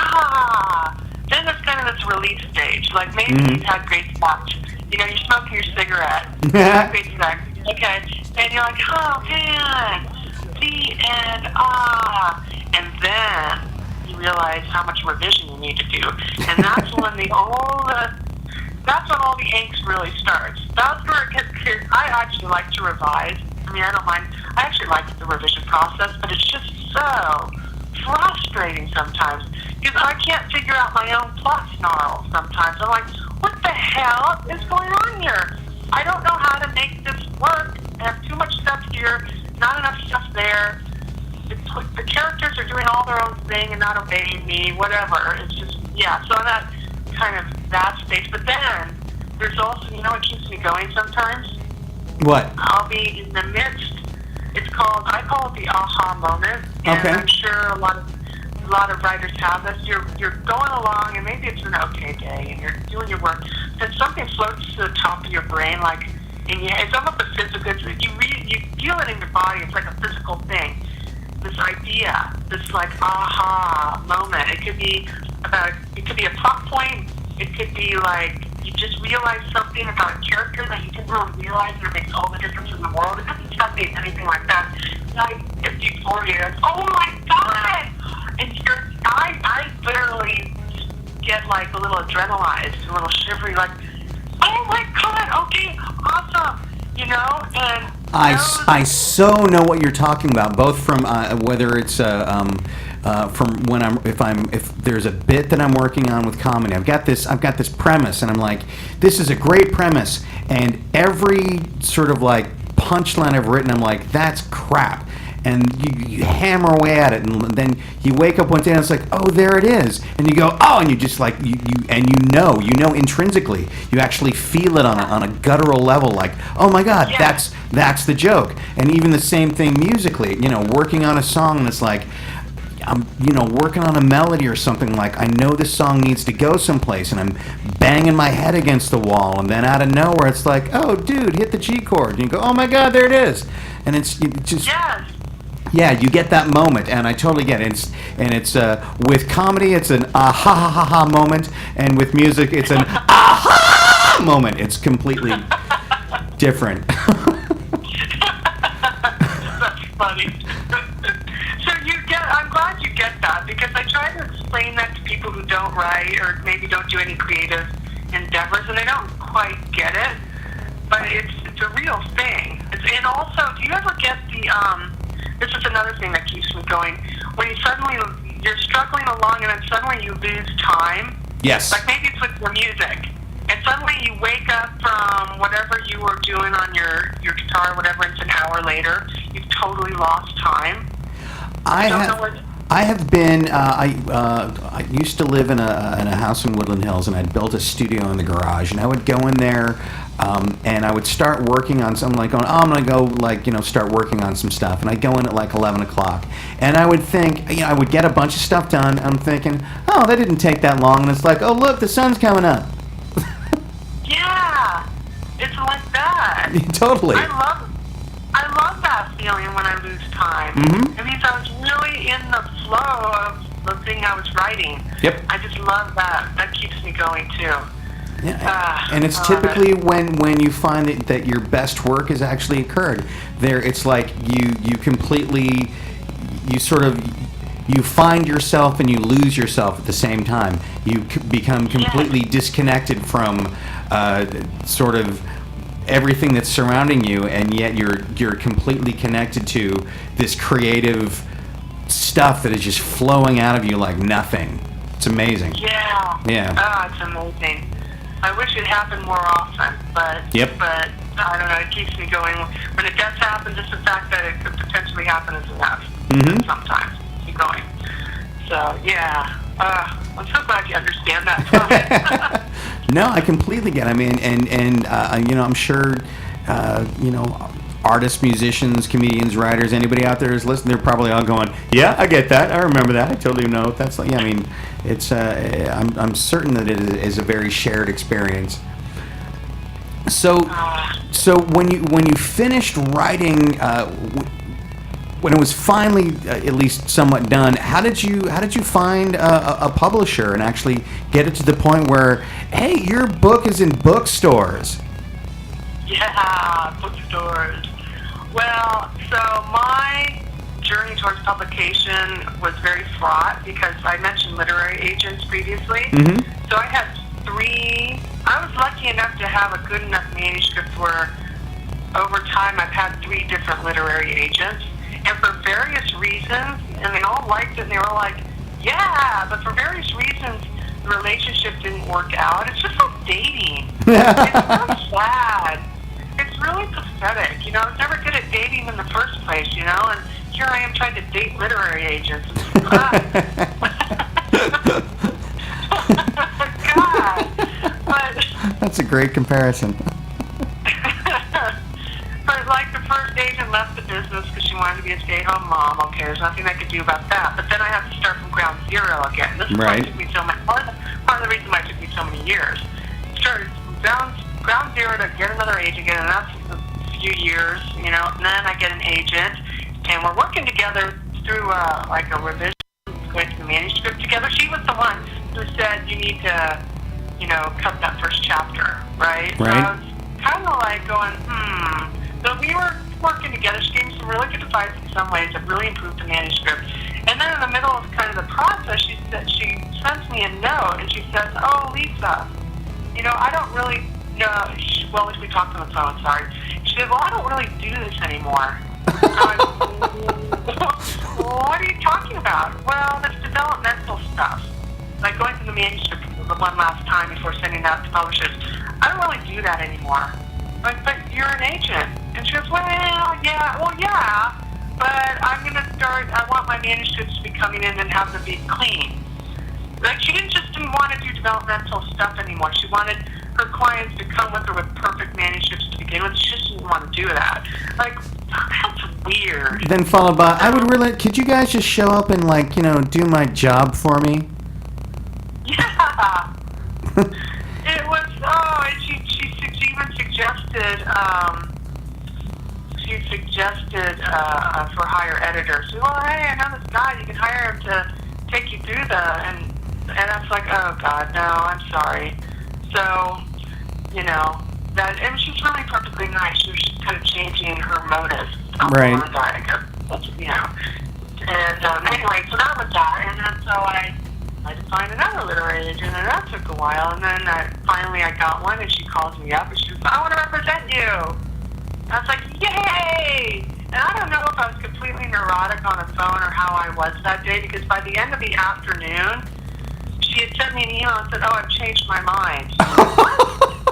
then there's kind of this release stage, like maybe you've had great sex, you know, you're smoking your cigarette, great sex, okay, and you're like, oh man, the end, and then you realize how much revision you need to do, and that's when all the angst really starts. That's where it gets. I actually like to revise. I mean, I don't mind. I actually like the revision process, but it's just so frustrating sometimes because I can't figure out my own plot snarl sometimes. I'm like, what the hell is going on here? I don't know how to make this work. I have too much stuff here, not enough stuff there. The characters are doing all their own thing and not obeying me, whatever. It's just, yeah, so that kind of that stage. But then there's also, you know what keeps me going sometimes? what? I'll be in the midst. I call it the aha moment. And Okay. I'm sure a lot of writers have this. You're going along, and maybe it's an okay day, and you're doing your work. Then something floats to the top of your brain, like, it's almost a physical. You feel it in your body. It's like a physical thing. This idea, this like aha moment. It could be a plot point. It could be like you just realize something about a character that you didn't really realize, and it makes all the difference in the world. It doesn't have to be anything like that. Like if you 4 years, oh my god! And I literally get like a little adrenalized, a little shivery, like, oh my God, okay, awesome, you know, and I so know what you're talking about, both from whether it's from when if there's a bit that I'm working on with comedy. I've got this premise, and I'm like, this is a great premise, and every sort of like punchline I've written, I'm like, that's crap. And you hammer away at it, and then you wake up one day and it's like, oh, there it is, and you go, oh, and you just like you know intrinsically, you actually feel it on a guttural level, like, oh my God, Yeah. that's the joke. And even the same thing musically, you know, working on a song, and it's like, I'm, you know, working on a melody or something, like, I know this song needs to go someplace, and I'm banging my head against the wall, and then out of nowhere it's like, oh, dude, hit the G chord, and you go, oh my God, there it is. And it's just, yes. yeah, you get that moment, and I totally get it. It's with comedy, it's an ah ha ha ha ha moment, and with music, it's an ah ha moment. It's completely different. That's funny. So I'm glad you get that, because I try to explain that to people who don't write or maybe don't do any creative endeavors, and they don't quite get it. But it's a real thing. And also, do you ever get the this is another thing that keeps me going. When you're struggling along, and then suddenly you lose time. Yes. Like maybe it's with your music, and suddenly you wake up from whatever you were doing on your guitar, whatever. It's an hour later. You've totally lost time. I don't have. know what- I have been. I used to live in a house in Woodland Hills, and I'd built a studio in the garage. And I would go in there, and I would start working on something, like going, oh, I'm gonna go, like, you know, start working on some stuff. And I'd go in at like 11 o'clock, and I would think, you know, I would get a bunch of stuff done. I'm thinking, oh, that didn't take that long, and it's like, oh, look, the sun's coming up. Yeah, it's like that. Totally. I love that feeling when I lose time. Mhm. It means I was really in the flow of the thing I was writing. Yep. I just love that. That keeps me going too. Yeah, and it's I love typically when you find that your best work has actually occurred. It's like you completely, you find yourself and you lose yourself at the same time. You become completely disconnected from sort of everything that's surrounding you, and yet you're completely connected to this creative stuff that is just flowing out of you like nothing. It's amazing. Yeah. Yeah. Oh, it's amazing. I wish it happened more often, but Yep. But I don't know. It keeps me going. When it does happen, just the fact that it could potentially happen is enough. Mhm. Sometimes keep going. So yeah. I'm so glad you understand that. No, I completely get it. I mean, and you know, I'm sure, you know, artists, musicians, comedians, writers, anybody out there is listening, they're probably all going, yeah, I get that. I remember that. I totally know what that's like. Yeah, I mean, it's, I'm certain that it is a very shared experience. So when you finished writing, when it was finally at least somewhat done, how did you find a publisher and actually get it to the point where, hey, your book is in bookstores? Yeah, bookstores. Well, so my journey towards publication was very fraught because I mentioned literary agents previously. Mm-hmm. So I had I was lucky enough to have a good enough manuscript where over time I've had 3 different literary agents. And for various reasons, and they all liked it, and they were like, yeah, but for various reasons, the relationship didn't work out. It's just like dating. It's so sad. It's really pathetic. You know, I was never good at dating in the first place, you know, and here I am trying to date literary agents. God. But That's a great comparison. but like the first agent left the business because she wanted to be a stay-at-home mom. Okay, there's nothing I could do about that. But then I have to start from ground zero again. This is why it took me so much. Part of the reason why it took me so many years. Started from ground zero to get another agent again, and that's a few years, you know. And then I get an agent, and we're working together through like a revision, going through the manuscript together. She was the one who said you need to, you know, cut that first chapter, right? So I was kind of like going, So we were working together. She gave me some really good advice in some ways that really improved the manuscript. And then in the middle of kind of the process, she sends me a note and she says, "Oh, Lisa, I don't really know." Well, we talked on the phone. Sorry. She said, "Well, I don't really do this anymore." I'm like, what are you talking about? Well, this developmental stuff, like going through the manuscript the one last time before sending it out to publishers. I don't really do that anymore. Like, but you're an agent. And she goes, well, yeah, but I'm going to start, I want my manuscripts to be coming in and have them be clean. Like, she didn't want to do developmental stuff anymore. She wanted her clients to come with her with perfect manuscripts to begin with. She just didn't want to do that. Like, that's weird. Then followed by, could you guys just show up and, do my job for me? Yeah. It was, and she even suggested, for hire editors. Well, hey, I know this guy, you can hire him to take you through and I was like, oh God, no, I'm sorry. So, and she's really perfectly nice. She was just kind of changing her motives. Right. And anyway, so that was that. And then so I had to find another literary agent, and that took a while. And then finally I got one, and she calls me up, and she goes, I want to represent you. And I was like, yay! And I don't know if I was completely neurotic on the phone or how I was that day, because by the end of the afternoon, she had sent me an email and said, oh, I've changed my mind.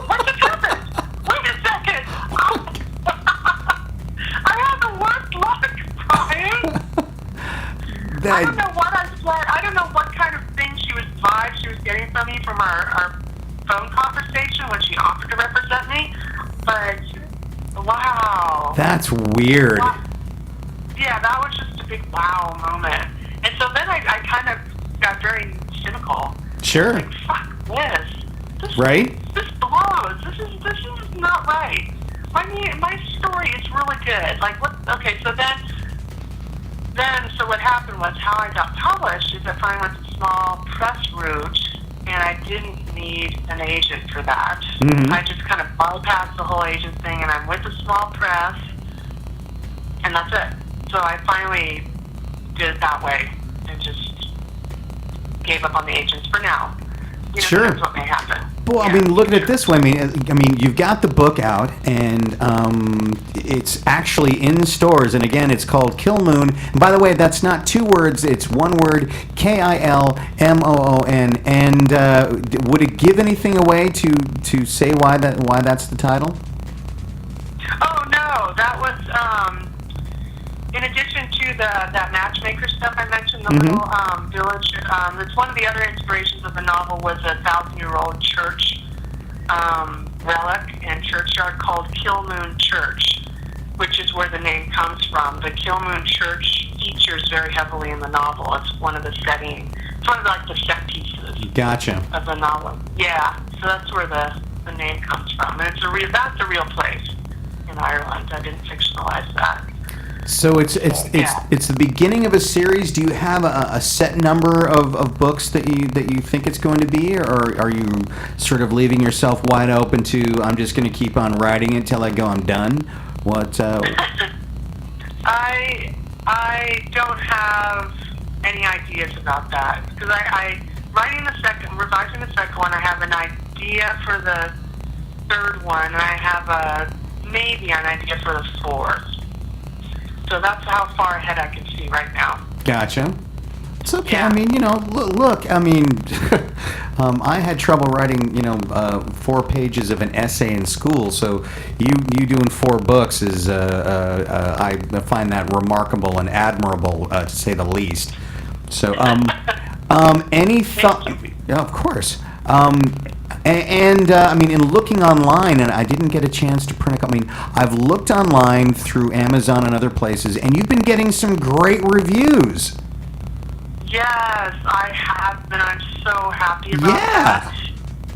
What just happened? Wait a second. I had the worst luck, Brian. I don't know what I said. I don't know what kind of thing vibe she was getting from me from our phone conversation when she offered to represent me. But, wow. That's weird. Wow. Yeah, that was just a big wow moment. And so then I kind of got very cynical. Sure. Like, fuck this. Right? This blows. This is not right. My story is really good. Like, what? Okay, so so what happened was how I got published is I finally went the small press route, and I didn't need an agent for that. Mm-hmm. I just kind of bypassed the whole agent thing, and I'm with the small press, and that's it. So I finally did it that way and just gave up on the agents for now. Sure. That's what may happen. Well, Yeah. I mean, look at it this way. I mean, you've got the book out, and it's actually in stores. And again, it's called Kill Moon. And by the way, that's not two words; it's one word: KILMOON. And would it give anything away to say why that's the title? Oh no, that was in addition to that matchmaker stuff I mentioned, the little village. It's one of the other inspirations of the novel was a 1,000-year-old church relic and churchyard called Kill Moon Church, which is where the name comes from. The Kill Moon Church features very heavily in the novel. It's one of the setting. It's one of the set pieces. Gotcha. Of the novel. Yeah, so that's where the name comes from. And that's a real place in Ireland. I didn't fictionalize that. So it's the beginning of a series. Do you have a set number of books that you think it's going to be, or are you sort of leaving yourself wide open to I'm just going to keep on writing it till I go I'm done? What? I don't have any ideas about that because revising the second one. I have an idea for the third one, and I have maybe an idea for the fourth. So that's how far ahead I can see right now. Gotcha. It's okay. Yeah. I mean, look. I mean, I had trouble writing, 4 pages of an essay in school. So you doing 4 books is, I find that remarkable and admirable, to say the least. So, any thought? Yeah, of course. I mean, in looking online, and I didn't get a chance to print a copy. I mean, I've looked online through Amazon and other places, and you've been getting some great reviews. Yes, I have been. I'm so happy about that.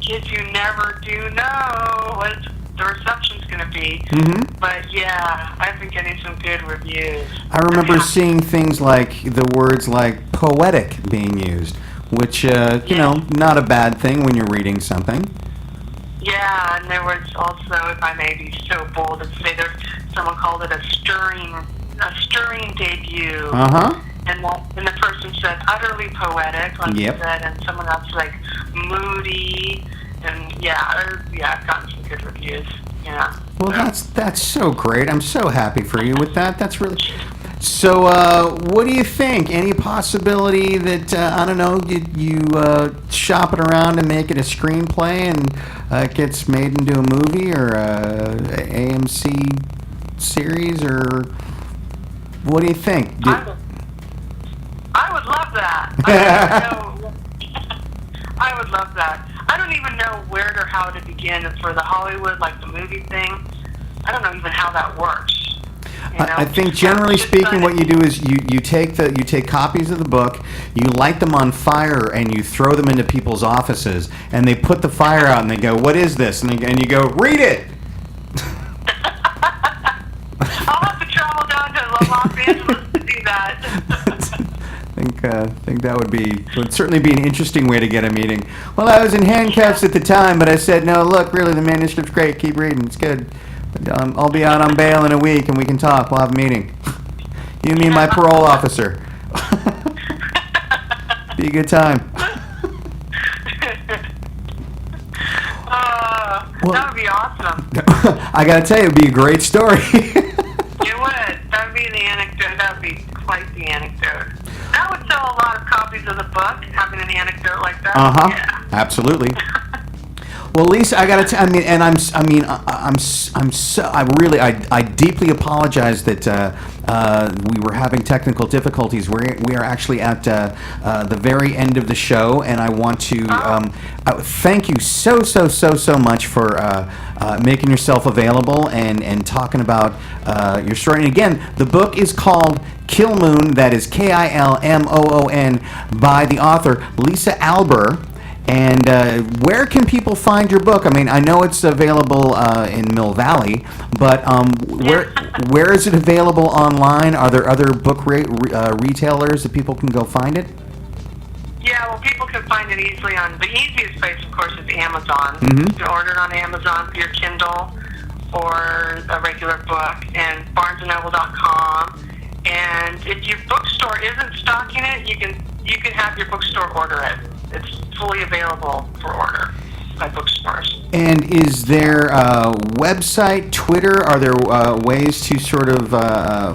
Kids, you never do know what the reception's going to be. Mm-hmm. But yeah, I've been getting some good reviews. I remember seeing things like the words like poetic being used, which, not a bad thing when you're reading something. Yeah, and there was also, if I may be so bold as to say, someone called it a stirring debut. Uh-huh. And the person said utterly poetic, like Yep. you said, and someone else like moody, and I've gotten some good reviews. Yeah. Well, that's so great. I'm so happy for you with that. That's really. So, what do you think? Any possibility that I don't know, you shop it around and make it a screenplay and it gets made into a movie or a AMC series, or what do you think? I would love that. I would love that. I don't even know where or how to begin for the Hollywood, like the movie thing. I don't know even how that works. I think generally speaking, what you do is you take copies of the book, you light them on fire, and you throw them into people's offices, and they put the fire out, and they go, "What is this?" And you go, "Read it." I'll have to travel down to Los Angeles to do that. I think that would certainly be an interesting way to get a meeting. Well, I was in handcuffs at the time, but I said, "No, look, really, the manuscript's great. Keep reading. It's good. I'll be out on bail in a week, and we can talk. We'll have a meeting. You and me, my parole officer. Be a good time." That would be awesome. I gotta tell you, it'd be a great story. It would. That would be the anecdote. That would be quite the anecdote. That would sell a lot of copies of the book, having an anecdote like that. Yeah. Absolutely. Well, Lisa, I gotta. I deeply apologize that we were having technical difficulties. We are actually at the very end of the show, and I want to thank you so much for making yourself available and talking about your story. And again, the book is called Kill Moon. That is Kilmoon by the author Lisa Alber. And where can people find your book? I mean, I know it's available in Mill Valley, but where is it available online? Are there other book retailers that people can go find it? Yeah, well, people can find it easily on the easiest place, of course, is Amazon. Mm-hmm. You can order it on Amazon for your Kindle or a regular book, and BarnesandNoble.com. And if your bookstore isn't stocking it, you can have your bookstore order it. It's fully available for order by bookstores. And is there a website, Twitter? Are there ways to sort of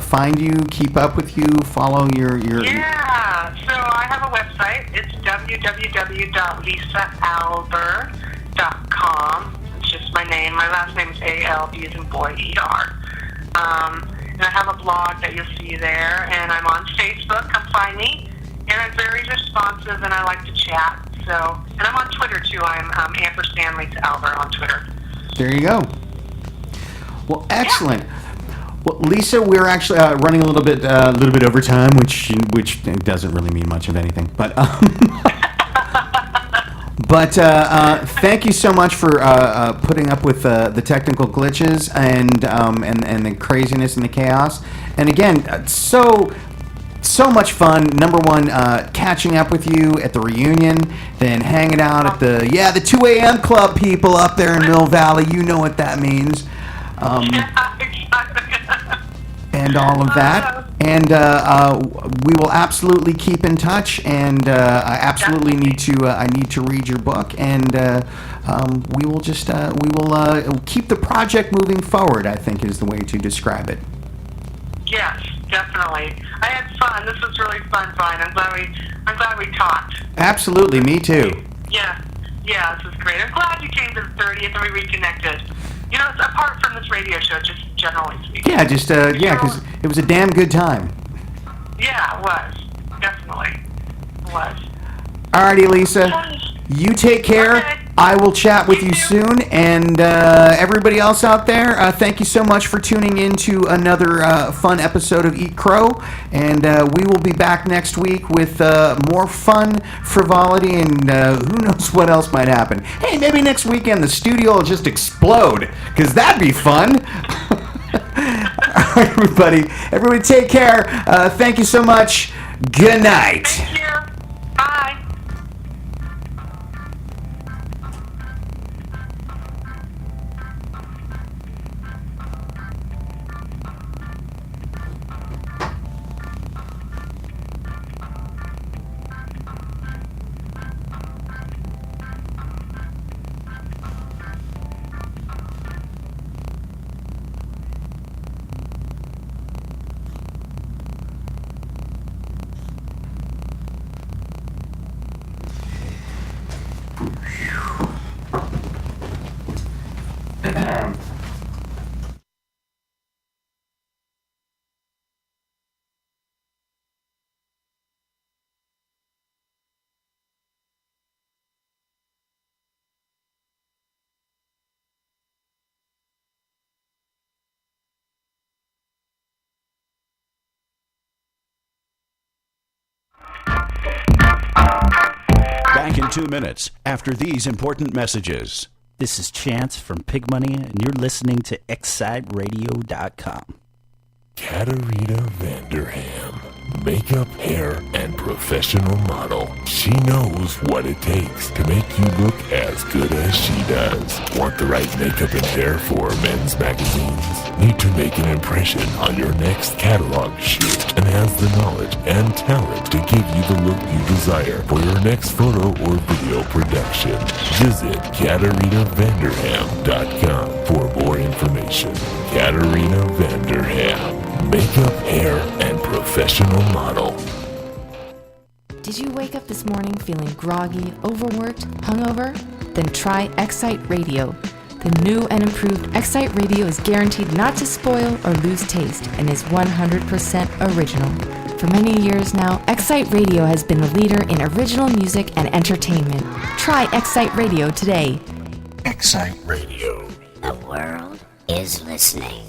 find you, keep up with you, follow your... Yeah, so I have a website. It's www.lisaalber.com. It's just my name. My last name is A-L-B as in boy, E-R. And I have a blog that you'll see there, and I'm on Facebook. Come find me. And I'm very responsive, and I like to chat. So, and I'm on Twitter too. I'm ampersand Lisa Alber on Twitter. There you go. Well, excellent. Yeah. Well, Lisa, we're actually running a little bit over time, which doesn't really mean much of anything. But thank you so much for putting up with the technical glitches and the craziness and the chaos. And again, so much fun. Number one, catching up with you at the reunion, then hanging out at the 2 a.m. club people up there in Mill Valley. You know what that means. And all of that. And we will absolutely keep in touch. And I absolutely need to read your book. And we will keep the project moving forward, I think is the way to describe it. Yes, definitely. I had fun. This was really fun, Brian. I'm glad we talked. Absolutely, me too. Yeah, this was great. I'm glad you came to the 30th and we reconnected. You know, it's apart from this radio show, just generally speaking. Yeah, because it was a damn good time. Yeah, it was. Definitely. It was. Alrighty, Lisa. You take care. Okay. I will chat with you soon. And everybody else out there, thank you so much for tuning in to another fun episode of Eat Crow. And we will be back next week with more fun, frivolity, and who knows what else might happen. Hey, maybe next weekend the studio will just explode, because that'd be fun. All right, everybody take care. Thank you so much. Good night. Thank you. Bye. in 2 minutes after these important messages. This is Chance from Pig Money, and you're listening to ExciteRadio.com. Katarina Vanderham. Makeup, hair, and professional model. She knows what it takes to make you look as good as she does. Want the right makeup and hair for men's magazines? Need to make an impression on your next catalog shoot and has the knowledge and talent to give you the look you desire for your next photo or video production. Visit KatarinaVanderham.com for more information. Katarina Vanderham. Makeup, hair, and professional model. Did you wake up this morning feeling groggy, overworked, hungover? Then try Excite Radio. The new and improved Excite Radio is guaranteed not to spoil or lose taste and is 100% original. For many years now, Excite Radio has been a leader in original music and entertainment. Try Excite Radio today. Excite Radio. The world is listening.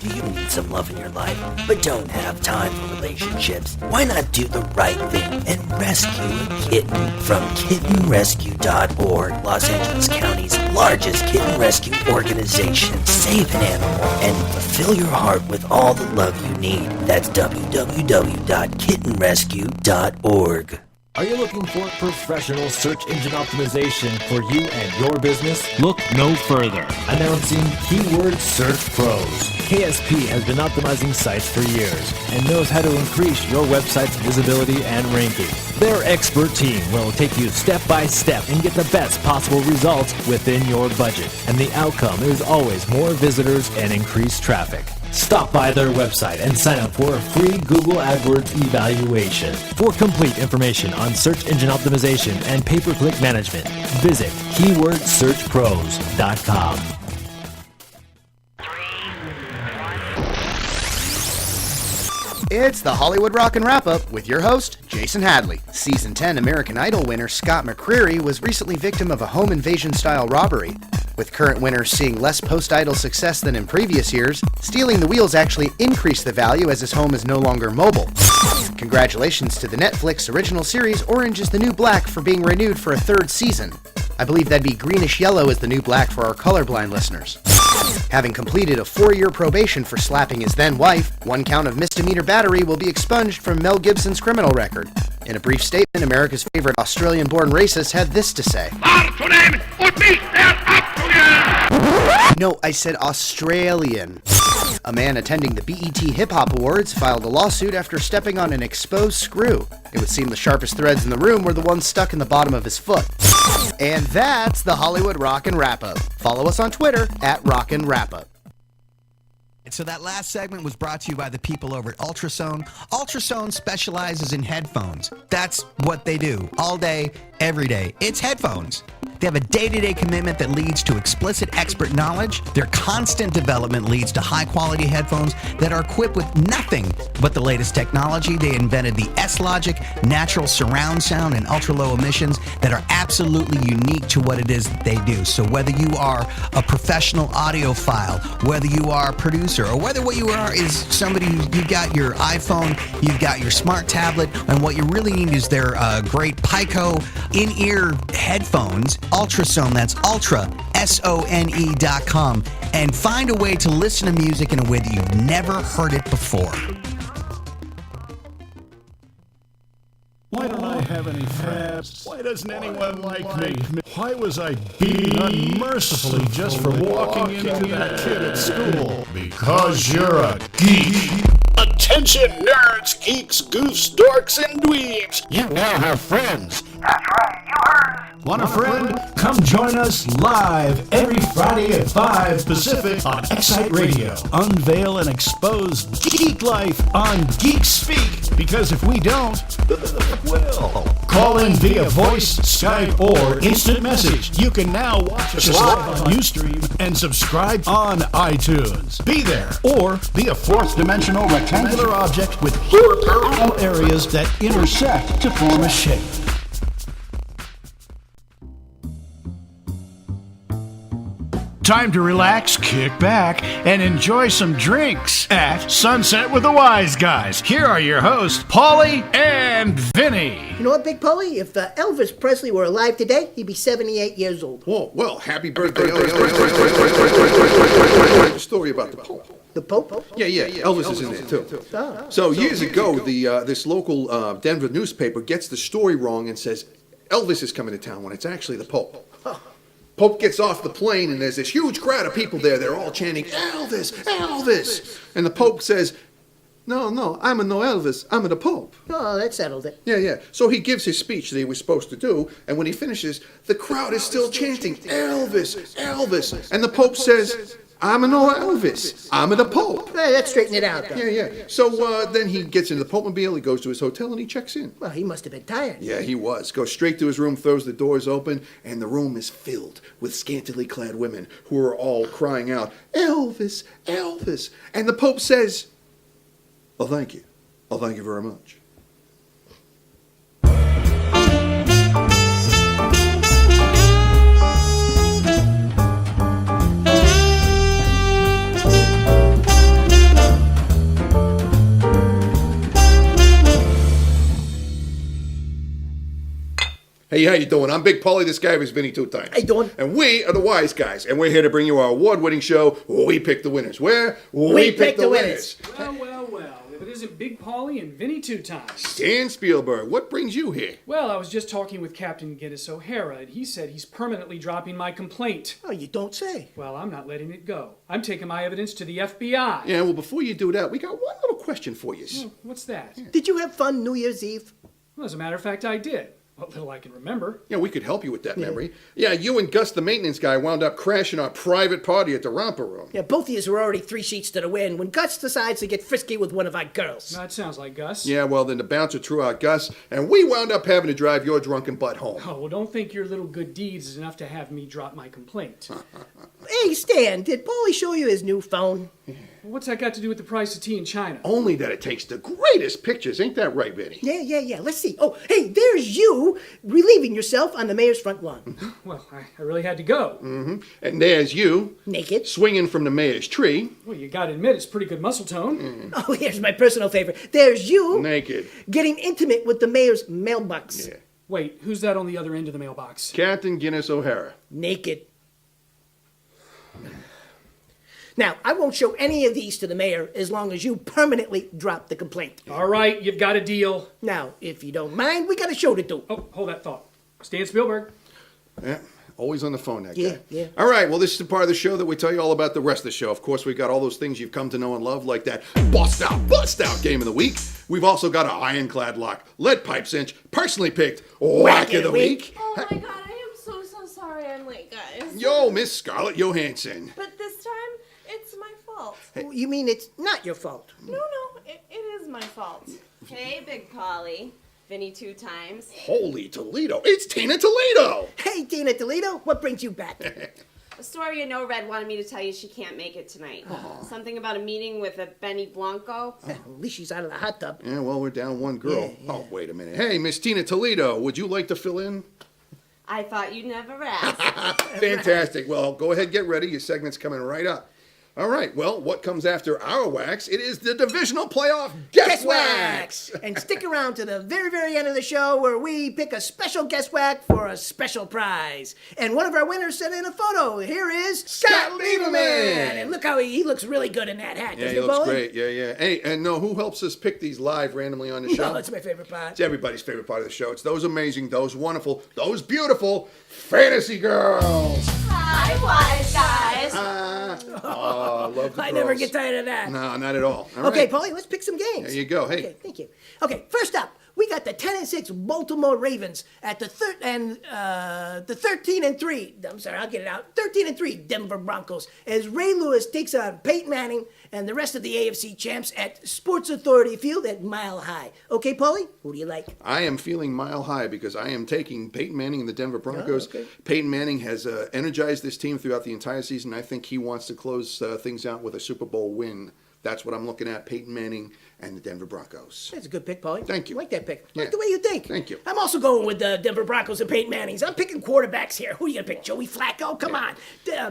Do you need some love in your life, but don't have time for relationships? Why not do the right thing and rescue a kitten from KittenRescue.org, Los Angeles County's largest kitten rescue organization? Save an animal and fulfill your heart with all the love you need. That's www.kittenrescue.org. Are you looking for professional search engine optimization for you and your business? Look no further. Announcing Keyword Search Pros. KSP has been optimizing sites for years and knows how to increase your website's visibility and ranking. Their expert team will take you step by step and get the best possible results within your budget. And the outcome is always more visitors and increased traffic. Stop by their website and sign up for a free Google AdWords evaluation. For complete information on search engine optimization and pay-per-click management, visit keywordsearchpros.com. It's the Hollywood Rockin' Wrap-Up with your host, Jason Hadley. Season 10 American Idol winner Scott McCreery was recently victim of a home invasion-style robbery. With current winners seeing less post-Idol success than in previous years, stealing the wheels actually increased the value as his home is no longer mobile. Congratulations to the Netflix original series Orange is the New Black for being renewed for a third season. I believe that'd be greenish yellow as the new black for our colorblind listeners. Having completed a 4-year probation for slapping his then-wife, 1 count of misdemeanor battery will be expunged from Mel Gibson's criminal record. In a brief statement, America's favorite Australian-born racist had this to say. No, I said Australian. A man attending the BET Hip Hop Awards filed a lawsuit after stepping on an exposed screw. It would seem the sharpest threads in the room were the ones stuck in the bottom of his foot. And that's the Hollywood Rockin' Wrap-Up. Follow us on Twitter at Rockin' Wrap-Up. So that last segment was brought to you by the people over at Ultrasone. Ultrasone specializes in headphones. That's what they do, all day, every day. It's headphones. They have a day-to-day commitment that leads to explicit expert knowledge. Their constant development leads to high-quality headphones that are equipped with nothing but the latest technology. They invented the S-Logic natural surround sound and ultra-low emissions that are absolutely unique to what it is that they do. So whether you are a professional audiophile, whether you are a producer, or whether what you are is somebody you've got your iPhone, you've got your smart tablet, and what you really need is their great Pico in-ear headphones. Ultrasone, that's Ultra, SONE.com, and find a way to listen to music in a way that you've never heard it before. Why don't I have any friends? Why doesn't anyone like me? Why was I beaten unmercifully just for walking into that kid at school? Because you're a geek. Attention nerds, geeks, goofs, dorks, and dweebs. You now have friends. That's right, you heard us. Want a friend? Come join us live every Friday at 5 Pacific on Excite Radio. Unveil and expose geek life on Geek Speak. Because if we don't, who will? Call in via voice, Skype, or instant message. You can now watch us live on Ustream and subscribe on iTunes. Be there or be a fourth-dimensional rectangular object with 4 parallel areas that intersect to form a shape. Time to relax, kick back, and enjoy some drinks at Sunset with the Wise Guys. Here are your hosts, Paulie and Vinny. You know what, Big Paulie? If Elvis Presley were alive today, he'd be 78 years old. Whoa, well, happy birthday, Elvis. Story about the Pope. The Pope? Yeah, Elvis is in there, too. So years ago, this local Denver newspaper gets the story wrong and says Elvis is coming to town when it's actually the Pope. Pope gets off the plane and there's this huge crowd of people there. They're all chanting, Elvis, Elvis. And the Pope says, no, I'm no Elvis. I'm the Pope. Oh, that settled it. Yeah. So he gives his speech that he was supposed to do, and when he finishes, the crowd is still chanting, Elvis, Elvis. And the Pope says, I'm no Elvis. I'm the Pope. Hey, let's straighten it out, though. Yeah. So then he gets into the Popemobile, he goes to his hotel, and he checks in. Well, he must have been tired. Yeah, he was. Goes straight to his room, throws the doors open, and the room is filled with scantily clad women who are all crying out, Elvis, Elvis. And the Pope says, oh, thank you. Oh, thank you very much. Hey, how you doing? I'm Big Paulie. This guy was Vinny 2 times. How you doing? And we are the Wise Guys, and we're here to bring you our award-winning show, We Pick the Winners. Where? We Pick the Winners. Well, if it isn't Big Paulie and Vinny 2 times. Stan Spielberg, what brings you here? Well, I was just talking with Captain Giddis O'Hara, and he said he's permanently dropping my complaint. Oh, you don't say. Well, I'm not letting it go. I'm taking my evidence to the FBI. Yeah, well, before you do that, we got one little question for you. Oh, what's that? Did you have fun New Year's Eve? Well, as a matter of fact, I did. What little I can remember. Yeah, we could help you with that memory. Yeah, you and Gus, the maintenance guy, wound up crashing our private party at the Romper Room. Yeah, both of you were already 3 sheets to the wind when Gus decides to get frisky with one of our girls. That sounds like Gus. Yeah, well, then the bouncer threw out Gus, and we wound up having to drive your drunken butt home. Oh, well, don't think your little good deeds is enough to have me drop my complaint. Hey, Stan, did Paulie show you his new phone? What's that got to do with the price of tea in China? Only that it takes the greatest pictures. Ain't that right, Vinny? Yeah. Let's see. Oh, hey, there's you relieving yourself on the mayor's front lawn. Well, I really had to go. Mm-hmm. And there's you. Naked. Swinging from the mayor's tree. Well, you gotta admit, it's pretty good muscle tone. Oh, here's my personal favorite. There's you. Naked. Getting intimate with the mayor's mailbox. Yeah. Wait, who's that on the other end of the mailbox? Captain Guinness O'Hara. Naked. Now, I won't show any of these to the mayor as long as you permanently drop the complaint. All right, you've got a deal. Now, if you don't mind, we got a show to do. Oh, hold that thought. Stan Spielberg. Yeah, always on the phone, that guy. Yeah. All right, well, this is the part of the show that we tell you all about the rest of the show. Of course, we've got all those things you've come to know and love, like that bust out game of the week. We've also got an ironclad lock, lead pipe cinch, personally picked whack of the week. Oh my god, I am so sorry I'm late, guys. Yo, Miss Scarlett Johansson. But this time, it's my fault. Oh, you mean it's not your fault? No, it is my fault. Hey, Big Paulie. Vinny 2 times. Holy Toledo, it's Tina Toledo! Hey, Tina Toledo, what brings you back? A story you know Red wanted me to tell you she can't make it tonight. Something about a meeting with a Benny Blanco. At least she's out of the hot tub. Yeah, well, we're down one girl. Yeah. Oh, wait a minute. Hey, Miss Tina Toledo, would you like to fill in? I thought you'd never ask. Fantastic. Well, go ahead, get ready. Your segment's coming right up. All right, well, what comes after our wax? It is the divisional playoff Guess Wax! And stick around to the very, very end of the show where we pick a special Guess Whack for a special prize. And one of our winners sent in a photo. Here is Scott Lieberman! And look how he looks really good in that hat. Yeah, he looks great. Yeah. Hey, and who helps us pick these live randomly on the show? No, that's my favorite part. It's everybody's favorite part of the show. It's those amazing, those wonderful, those beautiful fantasy girls. Hi, Wise Guys. I love the I girls. never get tired of that. No, not at all. Okay, Paulie, let's pick some games. There you go. Hey. Okay, thank you. Okay, first up, we got the 10-6 Baltimore Ravens at the 13-3. I'm sorry, I'll get it out. 13-3 Denver Broncos as Ray Lewis takes on Peyton Manning and the rest of the AFC champs at Sports Authority Field at Mile High. Okay, Paulie, who do you like? I am feeling mile high because I am taking Peyton Manning and the Denver Broncos. Oh, okay. Peyton Manning has energized this team throughout the entire season. I think he wants to close things out with a Super Bowl win That's what I'm looking at, Peyton Manning and the Denver Broncos. That's a good pick, Paulie. Thank you. I like that pick. I Yeah. like the way you think. Thank you. I'm also going with the Denver Broncos and Peyton Manning's. I'm picking quarterbacks here. Who are you going to pick? Joey Flacco? Come on.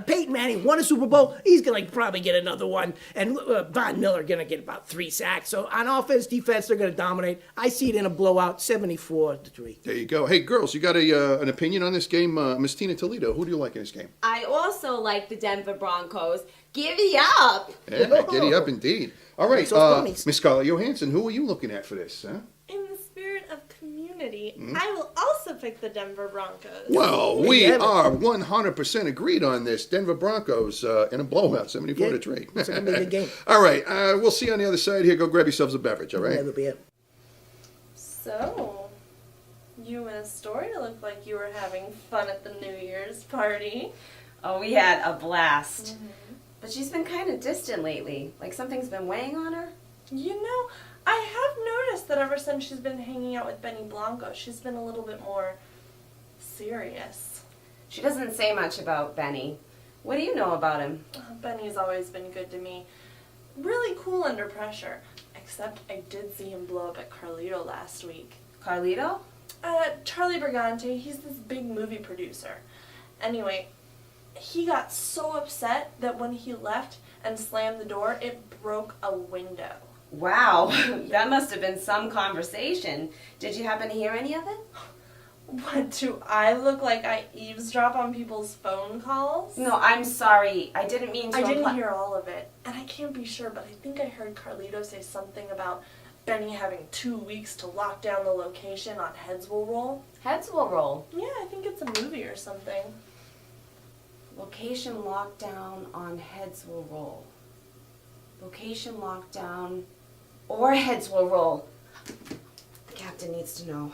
Peyton Manning won a Super Bowl. He's going to probably get another one. And Von Miller going to get about 3 sacks. So on offense, defense, they're going to dominate. I see it in a blowout, 74-3. There you go. Hey, girls, you got an opinion on this game? Miss Tina Toledo, who do you like in this game? I also like the Denver Broncos. Giddy up! Yeah, giddy up indeed. All right, Those ponies. Miss Scarlett Johansson, who are you looking at for this? Huh? In the spirit of community, Mm. I will also pick the Denver Broncos. Well, we are 100% agreed on this. Denver Broncos in a blowout, 74-3. It's going to be a good game. All right, we'll see you on the other side here. Go grab yourselves a beverage, all right? Never be it. So, you and Astoria look like you were having fun at the New Year's party. Oh, we had a blast. But she's been kind of distant lately. Like something's been weighing on her. You know, I have noticed that ever since she's been hanging out with Benny Blanco, she's been a little bit more serious. She doesn't say much about Benny. What do you know about him? Benny's always been good to me. Really cool under pressure. Except I did see him blow up at Carlito last week. Carlito? Charlie Brigante. He's this big movie producer. Anyway, he got so upset that when he left and slammed the door, it broke a window. Wow, that must have been some conversation. Did you happen to hear any of it? What, do I look like I eavesdrop on people's phone calls? No, I'm sorry. I didn't mean to I didn't imply- hear all of it. And I can't be sure, but I think I heard Carlito say something about Benny having 2 weeks to lock down the location on Heads Will Roll. Heads Will Roll? Yeah, I think it's a movie or something. Location lockdown on Heads Will Roll. Location lockdown or Heads Will Roll. The captain needs to know.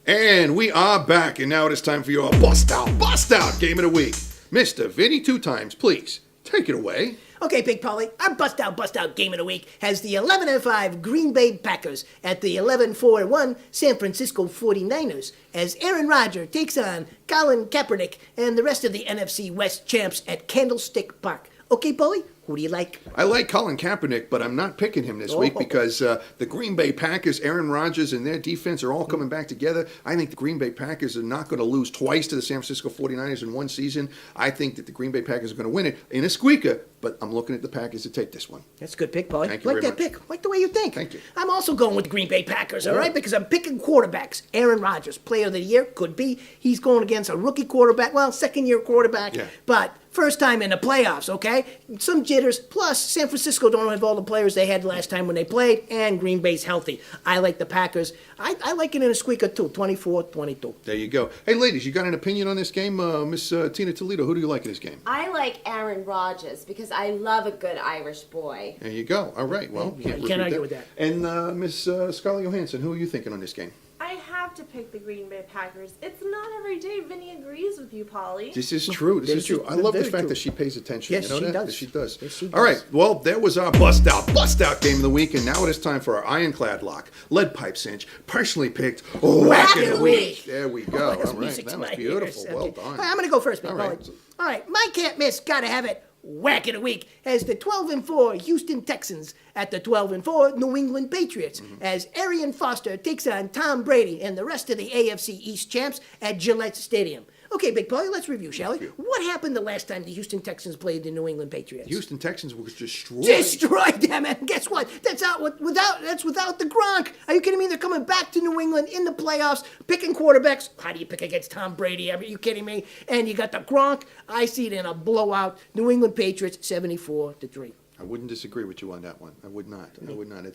And we are back, and now it is time for your bust out game of the week. Mr. Vinny 2 times, please, take it away. Okay, Big Polly, our bust out game of the week has the 11-5 Green Bay Packers at the 11-4-1 San Francisco 49ers as Aaron Rodgers takes on Colin Kaepernick and the rest of the NFC West champs at Candlestick Park. Okay, Polly, who do you like? I like Colin Kaepernick, but I'm not picking him this week because the Green Bay Packers, Aaron Rodgers, and their defense are all coming back together. I think the Green Bay Packers are not going to lose twice to the San Francisco 49ers in one season. I think that the Green Bay Packers are going to win it in a squeaker, but I'm looking at the Packers to take this one. That's a good pick, Polly. Thank you like very that pick. Like the way you think. Thank you. I'm also going with the Green Bay Packers, all Yeah. right? Because I'm picking quarterbacks. Aaron Rodgers, player of the year, could be. He's going against a rookie quarterback, well, second-year quarterback, but first time in the playoffs, okay? Some jitters, plus San Francisco don't have all the players they had last time when they played, and Green Bay's healthy. I like the Packers. I like it in a squeaker, too, 24-22. There you go. Hey, ladies, you got an opinion on this game? Miss Tina Toledo, who do you like in this game? I like Aaron Rodgers because I love a good Irish boy. There you go. All right. Well, you can't refute argue with that. And Miss Scarlett Johansson, who are you thinking on this game? I have to pick the Green Bay Packers. It's not every day Vinny agrees with you, Polly. This is true. This is true. I love the fact that she pays attention. Yes, you know she that? does. Yes, she does. Yes, she All right. Well, there was our bust out game of the week, and now it is time for our ironclad lock, lead pipe cinch, personally picked whack of the week. There we go. that's All right. music That to was my beautiful. ears. Well Okay. done. All right, I'm going to go first, Big All Polly. right. All right, my can't miss, gotta have it. Whack of the week as the 12-4 Houston Texans at the 12-4 New England Patriots as Arian Foster takes on Tom Brady and the rest of the AFC East champs at Gillette Stadium. Okay, Big Polly, let's review, shall we? What happened the last time the Houston Texans played the New England Patriots? Houston Texans were destroyed. Destroyed them, and guess what? That's without the Gronk. Are you kidding me? They're coming back to New England in the playoffs, picking quarterbacks. How do you pick against Tom Brady? Are you kidding me? And you got the Gronk. I see it in a blowout. New England Patriots 74-3. I wouldn't disagree with you on that one. I would not. I would not.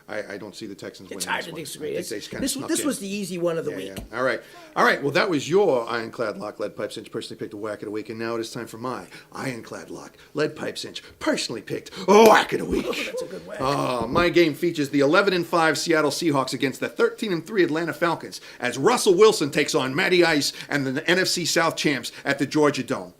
I don't see the Texans winning It's hard this to one. disagree. I think they kinda This snuck this in. was the easy one of the week. Yeah. All right. Well, that was your ironclad lock, lead pipe cinch, personally picked a whack of the week, and now it is time for my ironclad lock, lead pipe cinch, personally picked whack of the week. That's a good whack. My game features the 11-5 Seattle Seahawks against the 13-3 Atlanta Falcons as Russell Wilson takes on Matty Ice and the NFC South champs at the Georgia Dome.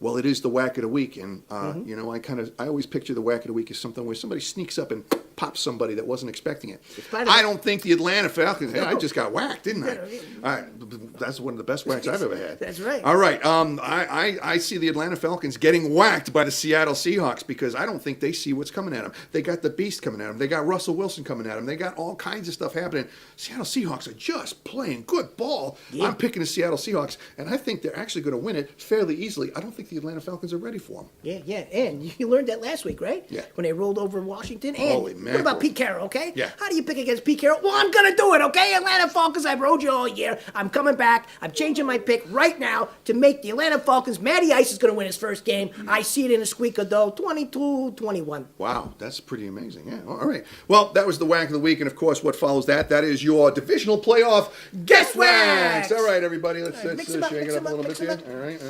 Well, it is the whack of the week, and you know, I always picture the whack of the week as something where somebody sneaks up and pops somebody that wasn't expecting it. I don't think the Atlanta Falcons. Hey, I just got whacked, didn't I? All right, that's one of the best whacks I've ever had. That's right. All right, I see the Atlanta Falcons getting whacked by the Seattle Seahawks because I don't think they see what's coming at them. They got the beast coming at them. They got Russell Wilson coming at them. They got all kinds of stuff happening. Seattle Seahawks are just playing good ball. Yeah. I'm picking the Seattle Seahawks, and I think they're actually going to win it fairly easily. I don't think the Atlanta Falcons are ready for them. Yeah, and you learned that last week, right? Yeah. When they rolled over Washington. And Holy what mackerel. about Pete Carroll, okay? Yeah. How do you pick against Pete Carroll? Well, I'm going to do it, okay? Atlanta Falcons, I've rode you all year. I'm coming back. I'm changing my pick right now to make the Atlanta Falcons. Matty Ice is going to win his first game. I see it in a squeaker, though, 22-21. Wow, that's pretty amazing. Yeah, all right. Well, that was the whack of the week, and of course, what follows that is your divisional playoff guess whacks. All right, everybody, let's shake it up a little bit here. All right,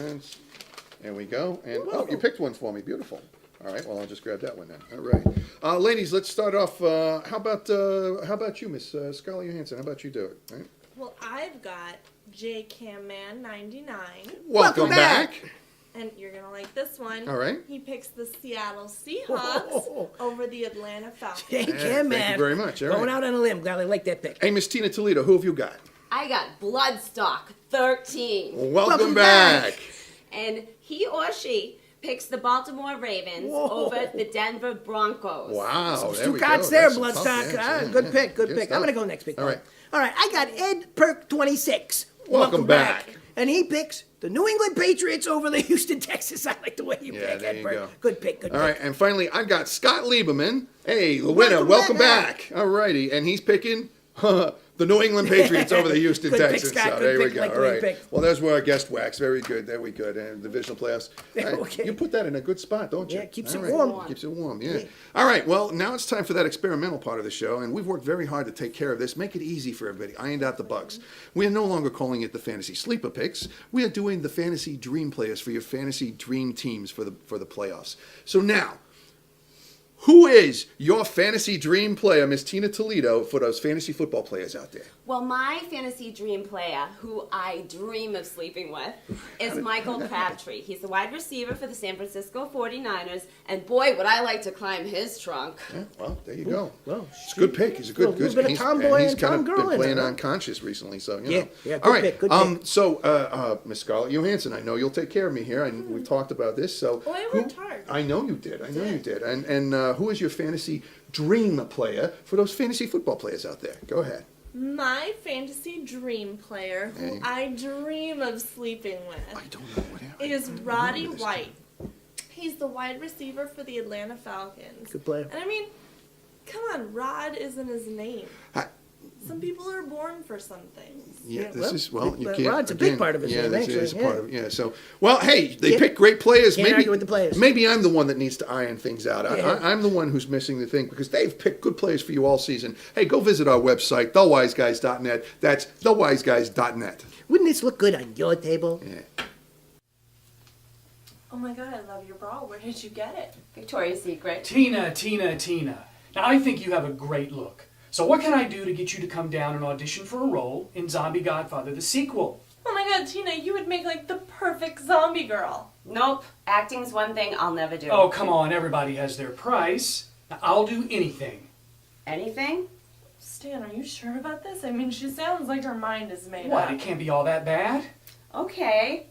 there we go. And you picked one for me. Beautiful. All right. Well, I'll just grab that one then. All right, ladies, let's start off. How about you, Miss Scarlett Johansson? How about you do it? All right. Well, I've got J Cam Man 99. Welcome back. And you're gonna like this one. All right. He picks the Seattle Seahawks over the Atlanta Falcons. Hey, Cam, man. Thank you very much. All Going right. out on a limb. Glad I like that pick. Hey, Miss Tina Toledo, who have you got? I got Bloodstock 13. Welcome back. And he or she picks the Baltimore Ravens over the Denver Broncos. Wow. Two cards there, Bloodstock. Good pick. I'm going to go next pick. All right. I got Ed Perk 26. Welcome back. And he picks the New England Patriots over the Houston Texans. I like the way you pick there Ed you Perk. go. Good pick. All right, and finally, I've got Scott Lieberman. Hey, the winner. Welcome back. All righty, and he's picking the New England Patriots over the Houston Good pick, Texans. Scott. So Good there we pick, go. like All the way you right. picked. Well, there's where our guest wax. Very good. There we go. And divisional playoffs. All right. Okay. You put that in a good spot, don't you? Yeah, keeps All it right. warm. Keeps it warm. Yeah. All right. Well, now it's time for that experimental part of the show, and we've worked very hard to take care of this, make it easy for everybody, ironed out the bugs. We are no longer calling it the fantasy sleeper picks. We are doing the fantasy dream players for your fantasy dream teams for the playoffs. So now, who is your fantasy dream player, Miss Tina Toledo, for those fantasy football players out there? Well, my fantasy dream player, who I dream of sleeping with, is Michael Crabtree. He's the wide receiver for the San Francisco 49ers, and boy, would I like to climb his trunk. Yeah, well, there you go. Well, it's a good pick. He's a good bit of tomboy he's and kind Tom of girl been in playing there, huh? unconscious recently, so you Yeah, know. yeah, good All right. pick, good pick. So, Miss Scarlett Johansson, I know you'll take care of me here. We've talked about this. So, Oh, I worked hard. I know you did. And who is your fantasy dream player for those fantasy football players out there? Go ahead. My fantasy dream player, who I dream of sleeping with, is Roddy White. He's the wide receiver for the Atlanta Falcons. Good player. And I mean, come on, Rod isn't his name. Some people are born for some things. Yeah, you Rod's can't. a big part of his name, this actually, is yeah. part of it. Yeah. So, well, hey, they pick great players. Can't argue with the players. Maybe I'm the one that needs to iron things out. Yeah. I'm the one who's missing the thing because they've picked good players for you all season. Hey, go visit our website, thewiseguys.net. That's thewiseguys.net. Wouldn't this look good on your table? Yeah. Oh my god, I love your bra. Where did you get it? Victoria's Secret. Tina. Now, I think you have a great look. So what can I do to get you to come down and audition for a role in Zombie Godfather, the sequel? Oh my god, Tina, you would make like the perfect zombie girl. Nope. Acting's one thing I'll never do. Oh, come on. Everybody has their price. Now, I'll do anything. Anything? Stan, are you sure about this? I mean, she sounds like her mind is made What? up. It can't be all that bad? Okay.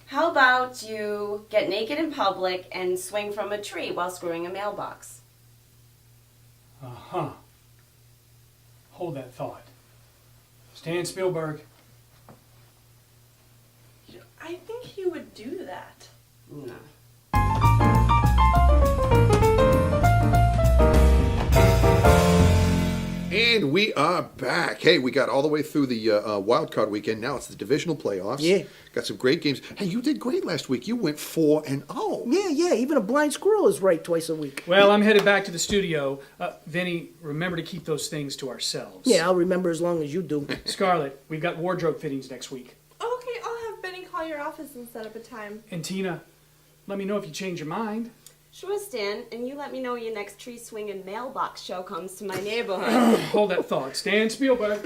How about you get naked in public and swing from a tree while screwing a mailbox? Uh-huh. Hold that thought. Stan Spielberg. I think he would do that. No. And we are back. Hey, we got all the way through the wild card weekend. Now it's the divisional playoffs. Yeah. Got some great games. Hey, you did great last week. You went 4-0. Yeah. Even a blind squirrel is right twice a week. Well, I'm headed back to the studio. Vinny, remember to keep those things to ourselves. Yeah, I'll remember as long as you do. Scarlett, we've got wardrobe fittings next week. Okay, I'll have Benny call your office and set up a time. And Tina, let me know if you change your mind. Sure, Stan, and you let me know when your next tree swinging mailbox show comes to my neighborhood. Hold that thought. Stan Spielberg.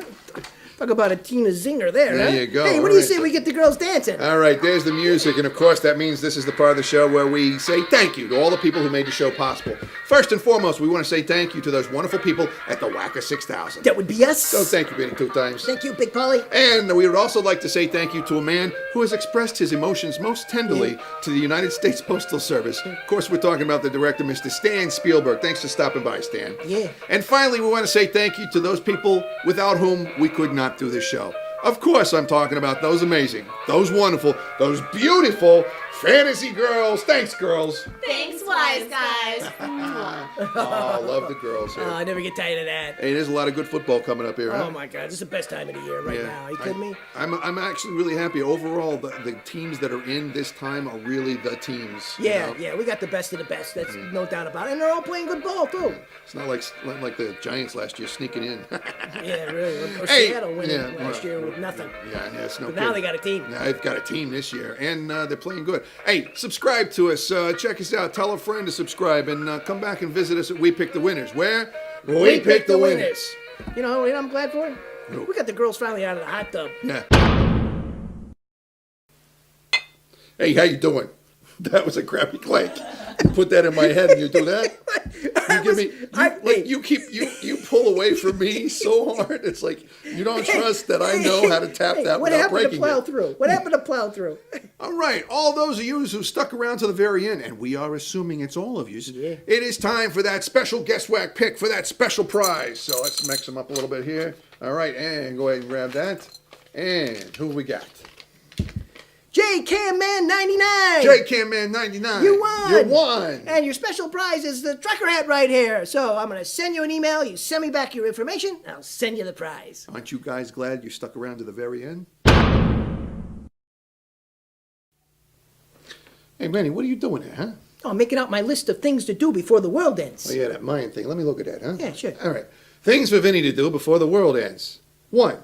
Talk about a Tina Zinger there, There huh? you go. Hey, what All do you right. say we get the girls dancing? All right, there's the music, and of course that means this is the part of the show where we say thank you to all the people who made the show possible. First and foremost, we want to say thank you to those wonderful people at the Wacker 6000. That would be us. So thank you, Benny, 2 times. Thank you, Big Polly. And we would also like to say thank you to a man who has expressed his emotions most tenderly to the United States Postal Service. Of course, we're talking about the director, Mr. Stan Spielberg. Thanks for stopping by, Stan. Yeah. And finally, we want to say thank you to those people without whom we could not do this show. Of course, I'm talking about those amazing, those wonderful, those beautiful fantasy girls. Thanks, girls. Thanks, wise guys. Oh, love the girls here. Oh, I never get tired of that. Hey, there's a lot of good football coming up here, huh? Oh my God, this is the best time of the year right now. Are you kidding me? I'm actually really happy. Overall, the teams that are in this time are really the teams. you Yeah, know? yeah, we got the best of the best. That's no doubt about it. And they're all playing good ball, too. It's not like the Giants last year sneaking in. Yeah, really. Or Hey, Seattle winning yeah, last year with nothing. Yeah, it's no But now kidding. they got a team. Now they've got a team this year, and they're playing good. Hey, subscribe to us. Check us out. Tell a friend to subscribe, and come back and visit us at We Pick the Winners. Where? We Pick the Winners. You know what I'm glad for? We got the girls finally out of the hot tub. Yeah. Hey, how you doing? That was a crappy clank. You put that in my head and you do that? You give me, you pull away from me so hard. It's like you don't trust that I know how to tap that What without happened to breaking plow it. through? What happened to plow through? All right, all those of you who stuck around to the very end, and we are assuming it's all of you, it is time for that special guest whack pick for that special prize. So let's mix them up a little bit here. All right, and go ahead and grab that. And who we got? J Cam Man 99. J Cam Man 99. You won. You won. And your special prize is the trucker hat right here. So I'm going to send you an email. You send me back your information. I'll send you the prize. Aren't you guys glad you stuck around to the very end? Hey, Manny, what are you doing here, huh? Oh, I'm making out my list of things to do before the world ends. Oh, yeah, that Mayan thing. Let me look at that, huh? Yeah, sure. All right. Things for Vinny to do before the world ends. 1.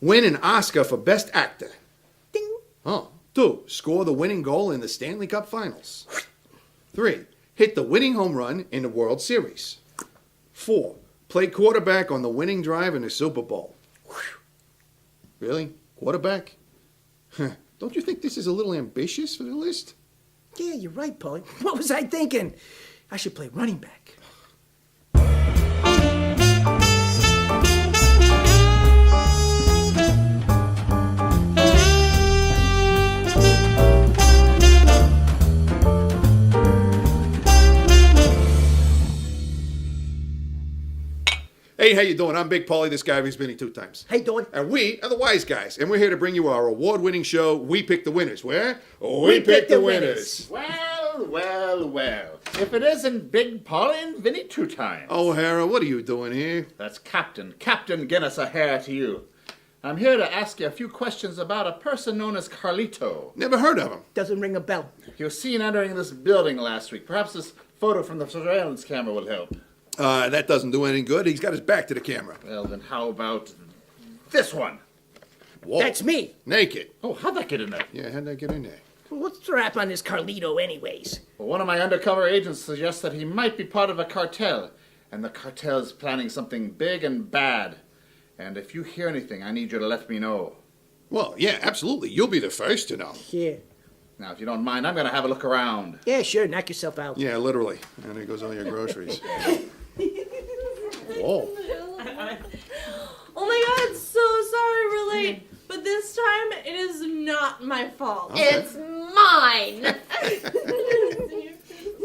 Win an Oscar for Best Actor. Ding. Oh. 2. Score the winning goal in the Stanley Cup Finals. 3. Hit the winning home run in the World Series. 4. Play quarterback on the winning drive in the Super Bowl. Really? Quarterback? Don't you think this is a little ambitious for the list? Yeah, you're right, Paulie. What was I thinking? I should play running back. Hey, how you doing? I'm Big Paulie, this guy who's been here 2 times. How you doing? And we are the Wise Guys, and we're here to bring you our award-winning show, We Pick the Winners. Where? We Pick the Winners. Well. If it isn't Big Polly and Vinny 2 times. O'Hara, what are you doing here? That's Captain Guinness O'Hara to you. I'm here to ask you a few questions about a person known as Carlito. Never heard of him. Doesn't ring a bell. He was seen entering this building last week. Perhaps this photo from the surveillance camera will help. That doesn't do any good. He's got his back to the camera. Well, then how about this one? Whoa. That's me. Naked. Oh, how'd that get in there? Yeah, how'd that get in there? What's the rap on this Carlito anyways? Well, one of my undercover agents suggests that he might be part of a cartel, and the cartel is planning something big and bad. And if you hear anything, I need you to let me know. Well, yeah, absolutely. You'll be the first to know. Yeah. Now, if you don't mind, I'm going to have a look around. Yeah, sure. Knock yourself out. Yeah, literally. And there goes all your groceries. Whoa. Oh my god, so sorry we're late. But this time, it is not my fault. Okay. It's mine.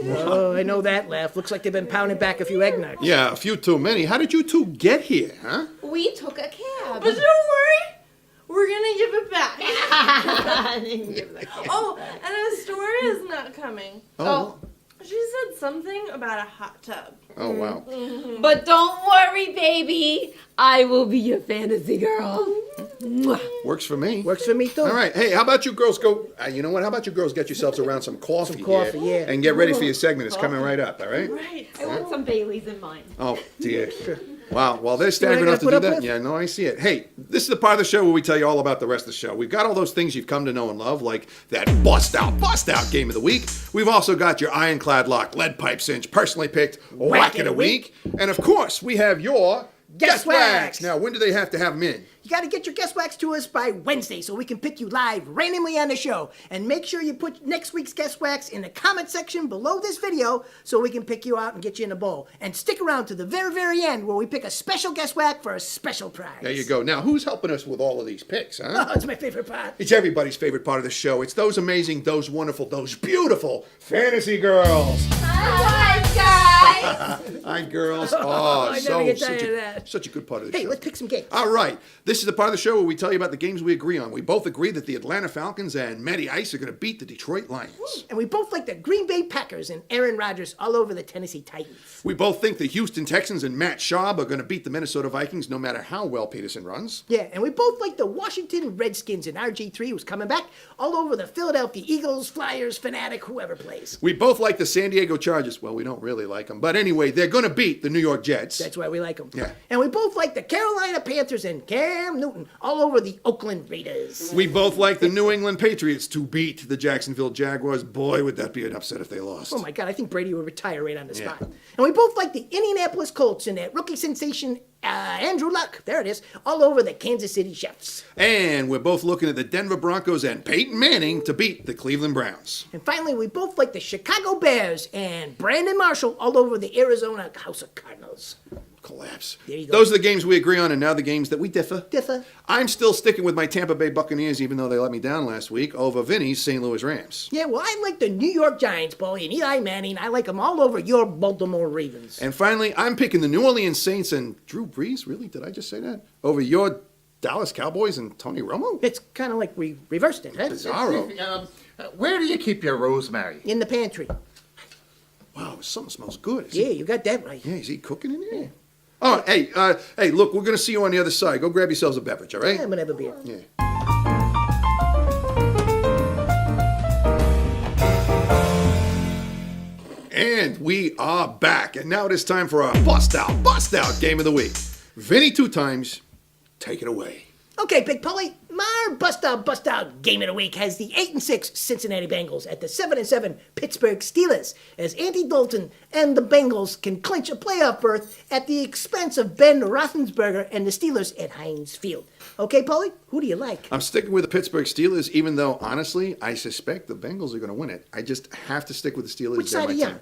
Oh, I know that laugh. Looks like they've been pounding back a few eggnogs. Yeah, a few too many. How did you 2 get here, huh? We took a cab. But don't worry, we're gonna give it back. Oh, and Astoria is not coming. Oh. She said something about a hot tub. Oh, wow. But don't worry, baby. I will be your fantasy girl. Mwah. Works for me. Works for me, too. All right. Hey, how about you girls go... you know what? How about you girls get yourselves around some coffee, coffee, here, yeah. and get ready for your segment. It's coming right up, all right? Right. I want some Baileys in mine. Oh, dear. Wow. Well, they're what I staggering enough to gotta do put that. up with? Yeah, no, I see it. Hey, this is the part of the show where we tell you all about the rest of the show. We've got all those things you've come to know and love, like that bust out game of the week. We've also got your ironclad lock, lead pipe cinch, personally picked whack of the week. And of course, we have your Guest Wax. Wax. Now, when do they have to have them in? you got to get your guest wax to us by Wednesday so we can pick you live randomly on the show. And make sure you put next week's guest wax in the comment section below this video so we can pick you out and get you in a bowl. And stick around to the very, very end where we pick a special guest wax for a special prize. There you go. Now, who's helping us with all of these picks, huh? Oh, it's my favorite part. It's everybody's favorite part of the show. It's those amazing, those wonderful, those beautiful fantasy girls. Hi, guys. Hi, girls. I never get tired such of that. such a good part of the Hey, show. let's pick some games. All right. This is the part of the show where we tell you about the games we agree on. We both agree that the Atlanta Falcons and Matty Ice are going to beat the Detroit Lions. And we both like the Green Bay Packers and Aaron Rodgers all over the Tennessee Titans. We both think the Houston Texans and Matt Schaub are going to beat the Minnesota Vikings no matter how well Peterson runs. Yeah, and we both like the Washington Redskins and RG3, who's coming back, all over the Philadelphia Eagles, Flyers, Fanatic, whoever plays. We both like the San Diego Chargers. Well, we don't really like them. But anyway, they're going to beat the New York Jets. That's why we like them. Yeah. And we both like the Carolina Panthers and Cam Newton all over the Oakland Raiders. We both like the New England Patriots to beat the Jacksonville Jaguars. Boy, would that be an upset if they lost. Oh my God, I think Brady would retire right on the Yeah. spot. And we both like the Indianapolis Colts and that rookie sensation, Andrew Luck, there it is, all over the Kansas City Chiefs. And we're both looking at the Denver Broncos and Peyton Manning to beat the Cleveland Browns. And finally, we both like the Chicago Bears and Brandon Marshall all over the Arizona House of Cardinals. Collapse. There you go. Those are the games we agree on, and now the games that we differ. Differ. I'm still sticking with my Tampa Bay Buccaneers, even though they let me down last week, over Vinny's St. Louis Rams. Yeah, well, I like the New York Giants, Paulie, and Eli Manning. I like them all over your Baltimore Ravens. And finally, I'm picking the New Orleans Saints and Drew Brees. Really? Did I just say that? Over your Dallas Cowboys and Tony Romo? It's kind of like we reversed it, huh? Bizarro. Where do you keep your rosemary? In the pantry. Wow, something smells good. Yeah, you got that right. Yeah, is he cooking in there? All right, hey, look, we're going to see you on the other side. Go grab yourselves a beverage, all right? Yeah, I'm going to have a beer. Yeah. And we are back. And now it is time for our bust out game of the week. Vinny 2 times, take it away. Okay, Big Paulie, my bust out game of the week has the 8-6 Cincinnati Bengals at the 7-7 Pittsburgh Steelers, as Andy Dalton and the Bengals can clinch a playoff berth at the expense of Ben Roethlisberger and the Steelers at Heinz Field. Okay, Paulie, who do you like? I'm sticking with the Pittsburgh Steelers, even though, honestly, I suspect the Bengals are going to win it. I just have to stick with the Steelers. Which They're side my are you team.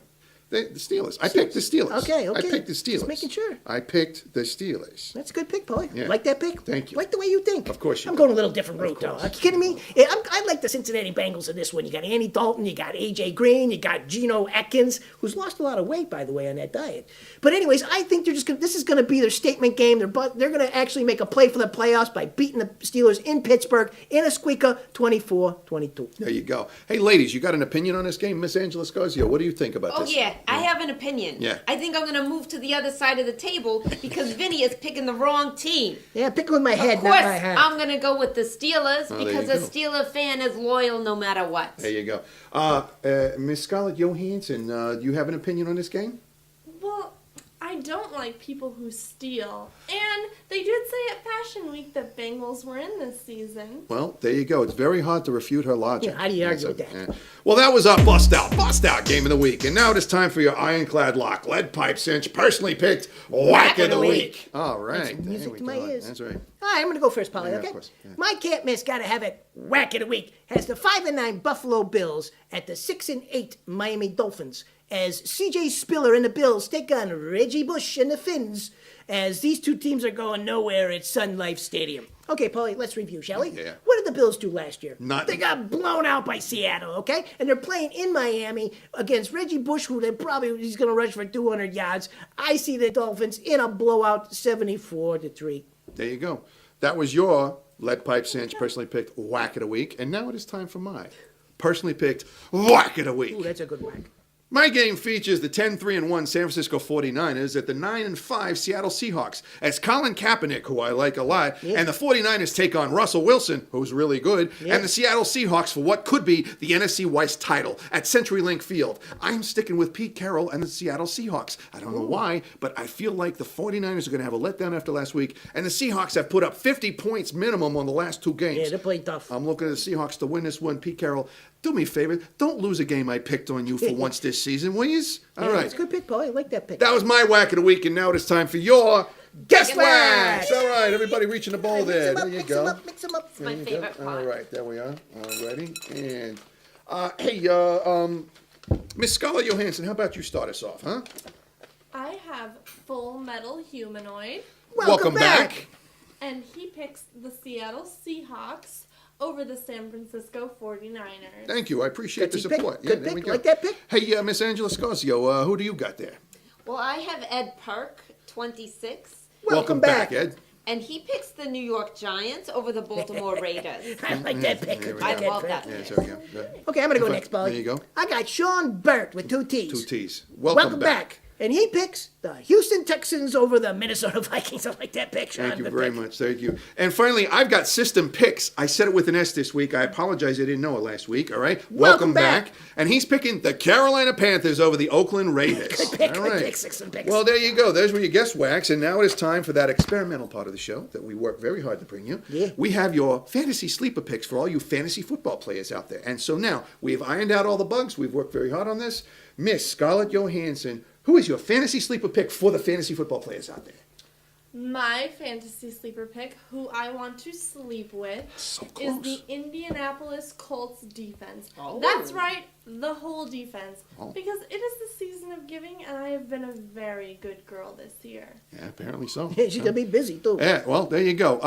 The Steelers. I picked the Steelers. Okay. I picked the Steelers. Just making sure. I picked the Steelers. That's a good pick, Paulie. Yeah. Like that pick? Thank you. Like the way you think. Of course you I'm do. going a little different route, though. Are you kidding me? Yeah, I like the Cincinnati Bengals in this one. You got Andy Dalton, you got A.J. Green, you got Geno Atkins, who's lost a lot of weight, by the way, on that diet. But anyways, I think this is going to be their statement game. They're going to actually make a play for the playoffs by beating the Steelers in Pittsburgh in a squeaker, 24-22. There you go. Hey, ladies, you got an opinion on this game? Miss Angela Scarzio, what do you think about Oh, this? yeah, I have an opinion. Yeah. I think I'm going to move to the other side of the table because Vinny is picking the wrong team. Yeah, pick with my head, Of not course, my heart. I'm going to go with the Steelers Oh, there because you a go. Steeler fan is loyal no matter what. There you go. Miss Scarlett Johansson, do you have an opinion on this game? Well, I don't like people who steal. And they did say at Fashion Week that Bengals were in this season. Well, there you go. It's very hard to refute her logic. Yeah, how do you argue with that? Yeah. Well, that was our bust out game of the week. And now it is time for your ironclad lock. Lead pipe cinch, personally picked whack of the week. All right. That's music there we to my go. ears. That's right. All right, I'm going to go first, Polly, Yeah, okay? of course, yeah. My can't miss, gotta have it, whack of the week, has the 5-9 Buffalo Bills at the 6-8 Miami Dolphins, as C.J. Spiller and the Bills take on Reggie Bush and the Finns, as these two teams are going nowhere at Sun Life Stadium. Okay, Paulie, let's review, shall we? Yeah. What did the Bills do last year? Nothing. They got blown out by Seattle, okay? And they're playing in Miami against Reggie Bush, who he's going to rush for 200 yards. I see the Dolphins in a blowout 74-3. There you go. That was your lead pipe cinch, personally picked whack of the week. And now it is time for my personally picked whack of the week. Ooh, that's a good whack. My game features the 10-3-1 San Francisco 49ers at the 9-5 Seattle Seahawks, as Colin Kaepernick, who I like a lot, and the 49ers take on Russell Wilson, who's really good, and the Seattle Seahawks for what could be the NFC West title at CenturyLink Field. I'm sticking with Pete Carroll and the Seattle Seahawks. I don't know why, but I feel like the 49ers are going to have a letdown after last week, and the Seahawks have put up 50 points minimum on the last 2 games. Yeah, they're playing tough. I'm looking at the Seahawks to win this one. Pete Carroll, do me a favor. Don't lose a game I picked on you for once this season, will you? All right. That's a good pick, Paulie. I like that pick. That was my whack of the week, and now it is time for your Guess Wax! All right, everybody reaching the bowl there. There you go. Mix them up. It's my favorite part. All right, there we are. All righty. And, hey, Miss Scarlett Johansson, how about you start us off, huh? I have Full Metal Humanoid. Welcome back. And he picks the Seattle Seahawks over the San Francisco 49ers. Thank you. I appreciate the Gutsy pick. support. Good there pick. we go. Like that pick? Hey, Miss Angela Scarsio, who do you got there? Well, I have Ed Park, 26. Welcome back, Ed. And he picks the New York Giants over the Baltimore Raiders. I like that pick. There we I go. love that Yeah, pick. there we go. Good. Okay, I'm going to go next, Polly. There you go. I got Sean Burt with 2 T's. 2 T's. Welcome back. And he picks the Houston Texans over the Minnesota Vikings. I like that pick, Sean. Thank you Good very pick. much. Thank you. And finally, I've got System Picks. I said it with an S this week. I apologize. I didn't know it last week. All right. Welcome back. And he's picking the Carolina Panthers over the Oakland Raiders. Good pick. All Good right. pick. System picks. Well, there you go. There's where you guess wax. And now it is time for that experimental part of the show that we work very hard to bring you. Yeah. We have your fantasy sleeper picks for all you fantasy football players out there. And so now we've ironed out all the bugs. We've worked very hard on this. Miss Scarlett Johansson, who is your fantasy sleeper pick for the fantasy football players out there? My fantasy sleeper pick, who I want to sleep with, is the Indianapolis Colts defense. Oh. That's right, the whole defense. Oh. Because it is the season of giving, and I have been a very good girl this year. Yeah, apparently so. She's going to be busy, too. Yeah, well, there you go.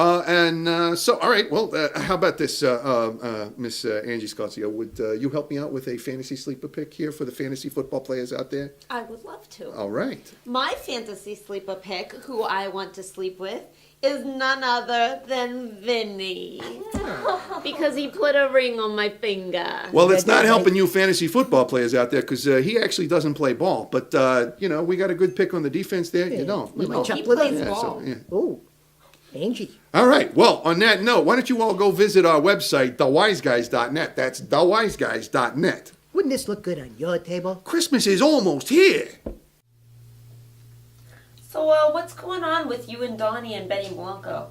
So, all right, well, how about this, Miss Angie Scotsio? Would you help me out with a fantasy sleeper pick here for the fantasy football players out there? I would love to. All right. My fantasy sleeper pick, who I want to sleep with, is none other than Vinny. Because he put a ring on my finger. Well, it's not helping you fantasy football players out there because he actually doesn't play ball. But, we got a good pick on the defense there. You don't. You might know. chuck with him. Yeah, so, yeah. Oh, Angie. All right. Well, on that note, why don't you all go visit our website, thewiseguys.net. That's thewiseguys.net. Wouldn't this look good on your table? Christmas is almost here. So, what's going on with you and Donnie and Benny Blanco?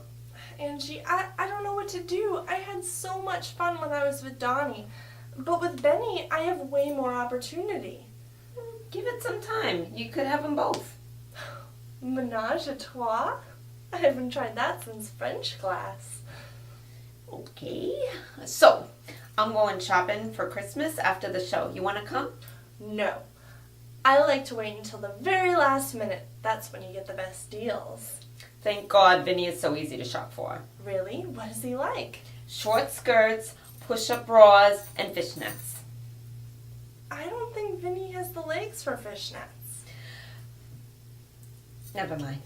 Angie, I don't know what to do. I had so much fun when I was with Donnie. But with Benny, I have way more opportunity. Give it some time. You could have them both. Menage a trois? I haven't tried that since French class. Okay. So, I'm going shopping for Christmas after the show. You want to come? No. I like to wait until the very last minute. That's when you get the best deals. Thank God Vinny is so easy to shop for. Really? What is he like? Short skirts, push-up bras, and fishnets. I don't think Vinny has the legs for fishnets. Never mind.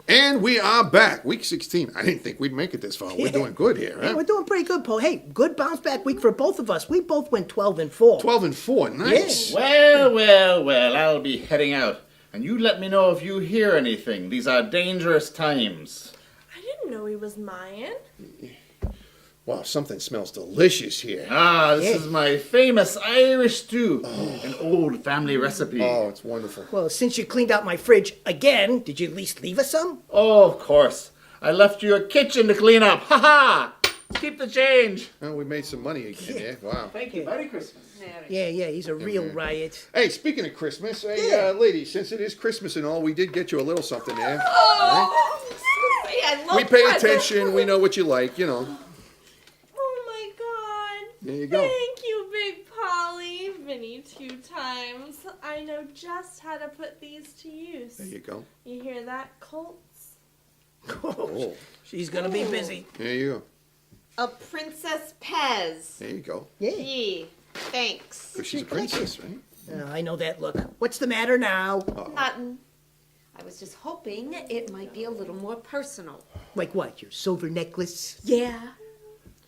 And we are back. Week 16. I didn't think we'd make it this far. We're doing good here, Yeah, huh? we're doing pretty good, Paul. Hey, good bounce back week for both of us. We both went 12-4. 12-4. Nice. Well, I'll be heading out. And you let me know if you hear anything. These are dangerous times. I didn't know he was Mayan. Wow, something smells delicious here. This is my famous Irish stew. An old family recipe. Oh, it's wonderful. Well, since you cleaned out my fridge again, did you at least leave us some? Oh, of course. I left you a kitchen to clean up. Ha ha! Keep the change. Oh, we made some money again, yeah? Wow. Thank you. Merry Christmas. Yeah, he's a real riot. Hey, speaking of Christmas, hey, ladies, since it is Christmas and all, we did get you a little something there. Oh, I love We pay presents. attention. We know what you like, you know. Oh my God. There you go. Thank you, Big Polly. Vinny 2 times. I know just how to put these to use. There you go. You hear that, Colts? Oh, She's gonna be busy. there you go. A Princess Pez. There you go. Yeah. Gee, thanks. Because she's a princess, right? I know that look. What's the matter now? Nothing. I was just hoping it might be a little more personal. Like what? Your silver necklace? Yeah.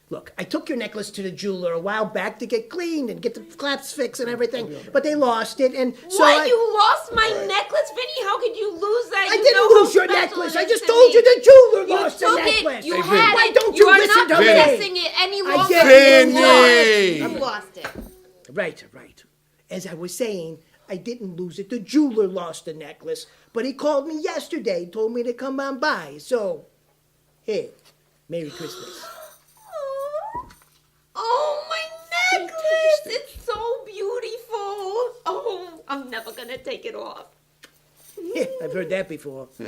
Look, I took your necklace to the jeweler a while back to get cleaned and get the clasps fixed and everything, but they lost it, and so What? You lost my necklace, Vinny? How could you lose that? I You didn't know how lose your special necklace. it I is just to told me. you the jeweler You lost the took necklace. it. You Hey, had Why it. don't you are listen not to me? possessing it any I longer. did. Vinny! You lost it. Right. As I was saying, I didn't lose it. The jeweler lost the necklace, but he called me yesterday, told me to come on by. So, here, Merry Christmas. Oh, my necklace! It's so can't take it off. Yeah, I've heard that before. Yeah.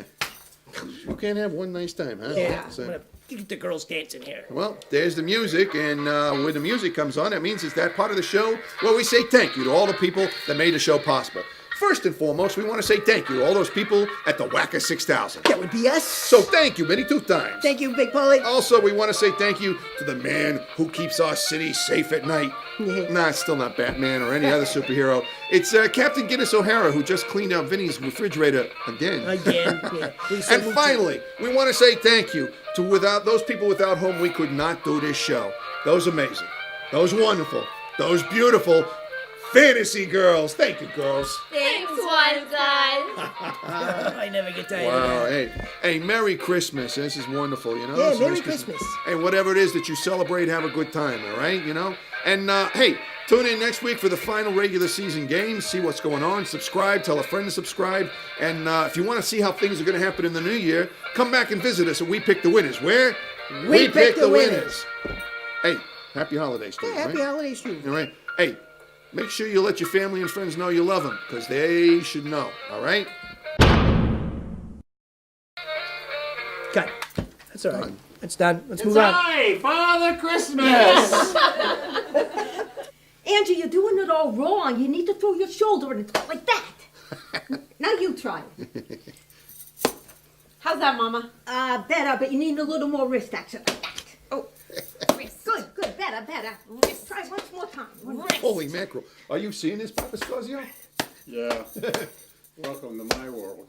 You can't have one nice time, huh? Yeah, I'm So- gonna get the girls dancing here. Well, there's the music, and when the music comes on, that means it's that part of the show where we say thank you to all the people that made the show possible. First and foremost, we want to say thank you to all those people at the Wacker 6000. That would be us. So thank you many two times. Thank you, Big Polly. Also, we want to say thank you to the man who keeps our city safe at night. Nah, it's still not Batman or any other superhero. It's Captain Guinness O'Hara, who just cleaned out Vinny's refrigerator again. Yeah. And finally, we want to say thank you to without those people without whom we could not do this show. Those amazing, those wonderful, those beautiful fantasy girls. Thank you, girls. Thanks, one time. I never get tired Wow, of that. hey, Merry Christmas. This is wonderful, you know? Yeah, This Merry is Christmas. Hey, whatever it is that you celebrate, have a good time, all right? You know? And, hey, tune in next week for the final regular season games. See what's going on. Subscribe. Tell a friend to subscribe. And if you want to see how things are going to happen in the new year, come back and visit us at We Pick the Winners. Where? We Pick the Winners. Hey, happy holidays to you, Yeah, happy right? holidays to you. All right? Hey, make sure you let your family and friends know you love them, because they should know, all right? Cut. That's all right. It's done. Let's It's move on. I, Father Christmas. Angie, you're doing it all wrong. You need to throw your shoulder and talk like that. Now you try. How's that, Mama? Better, but you need a little more wrist action. Oh, Good, better. Try once more time. Holy mackerel. Are you seeing this, Papa Scozio? Yeah. Welcome to my world.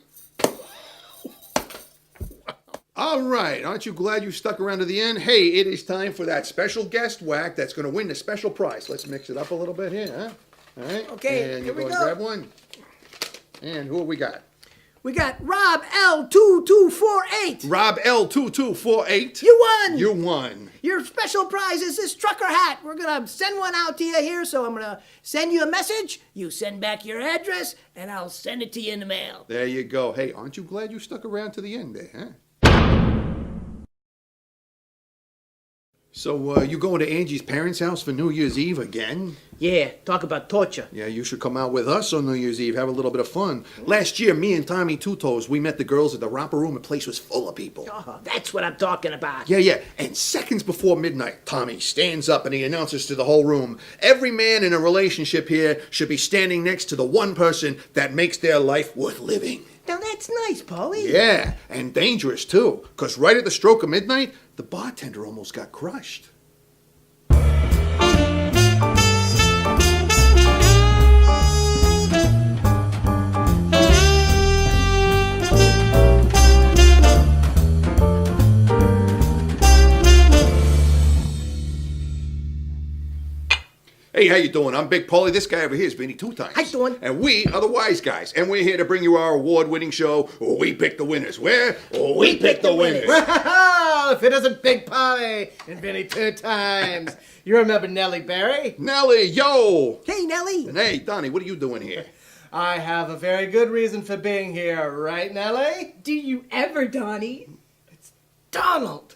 All right, aren't you glad you stuck around to the end? Hey, it is time for that special guest whack that's going to win the special prize. Let's mix it up a little bit here, huh? All right. Okay, And here you we go and go. grab one. And who have we got? We got Rob L2248. Rob L2248. You won. You won. Your special prize is this trucker hat. We're going to send one out to you here, so I'm going to send you a message. You send back your address, and I'll send it to you in the mail. There you go. Hey, aren't you glad you stuck around to the end there, huh? So, you going to Angie's parents' house for New Year's Eve again? Yeah, talk about torture. Yeah, you should come out with us on New Year's Eve, have a little bit of fun. Last year, me and Tommy Two Toes, we met the girls at the Romper Room. The place was full of people. Oh, that's what I'm talking about. Yeah. And seconds before midnight, Tommy stands up and he announces to the whole room, every man in a relationship here should be standing next to the one person that makes their life worth living. Now, that's nice, Paulie. Yeah, and dangerous, too, because right at the stroke of midnight, the bartender almost got crushed. Hey, how you doing? I'm Big Paulie. This guy over here is Vinny Two Times. How you doing? And we are the Wise Guys, and we're here to bring you our award-winning show, We Pick the Winners. Where? We Pick the Winners. Well, if it isn't Big Polly and Vinny Two Times. You remember Nellie Berry? Nellie, yo! Hey, Nellie. And hey, Donnie, what are you doing here? I have a very good reason for being here, right, Nellie? Do you ever, Donnie? Donald!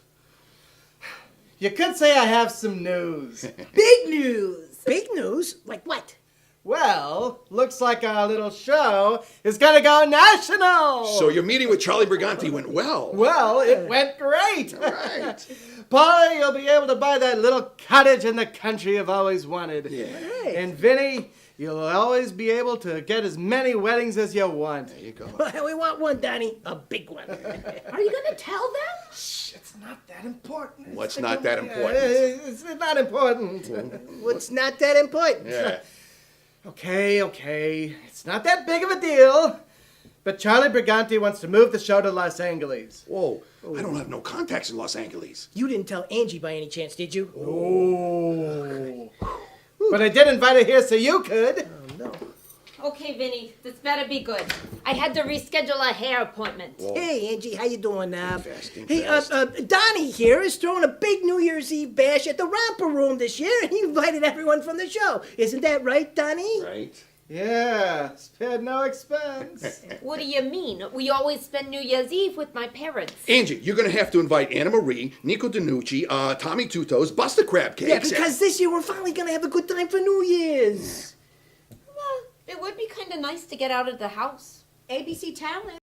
You could say I have some news. Big news! Big news? Like what? Well, looks like our little show is gonna go national! So your meeting with Charlie Briganti went well. Well, it went great! All right. Polly, you'll be able to buy that little cottage in the country you've always wanted. Yeah. And Vinny, you'll always be able to get as many weddings as you want. There you go. Well, we want one, Donnie. A big one. Are you going to tell them? Shh, it's not that important. What's not that important? It's not important. What's not that important? Yeah. Okay. It's not that big of a deal. But Charlie Briganti wants to move the show to Los Angeles. Whoa, I don't have no contacts in Los Angeles. You didn't tell Angie by any chance, did you? Oh. But I did invite her here so you could. Oh, no. Okay, Vinny, this better be good. I had to reschedule a hair appointment. Whoa. Hey, Angie, how you doing now? Fasting Hey, fast. Donnie here is throwing a big New Year's Eve bash at the Romper Room this year, and he invited everyone from the show. Isn't that right, Donnie? Right. Yeah, spared no expense. What do you mean? We always spend New Year's Eve with my parents. Angie, you're going to have to invite Anna Marie, Nico DiNucci, Tommy Two Toes, Buster Crab Cakes. Yeah, because this year we're finally going to have a good time for New Year's. It would be kind of nice to get out of the house. ABC Talent.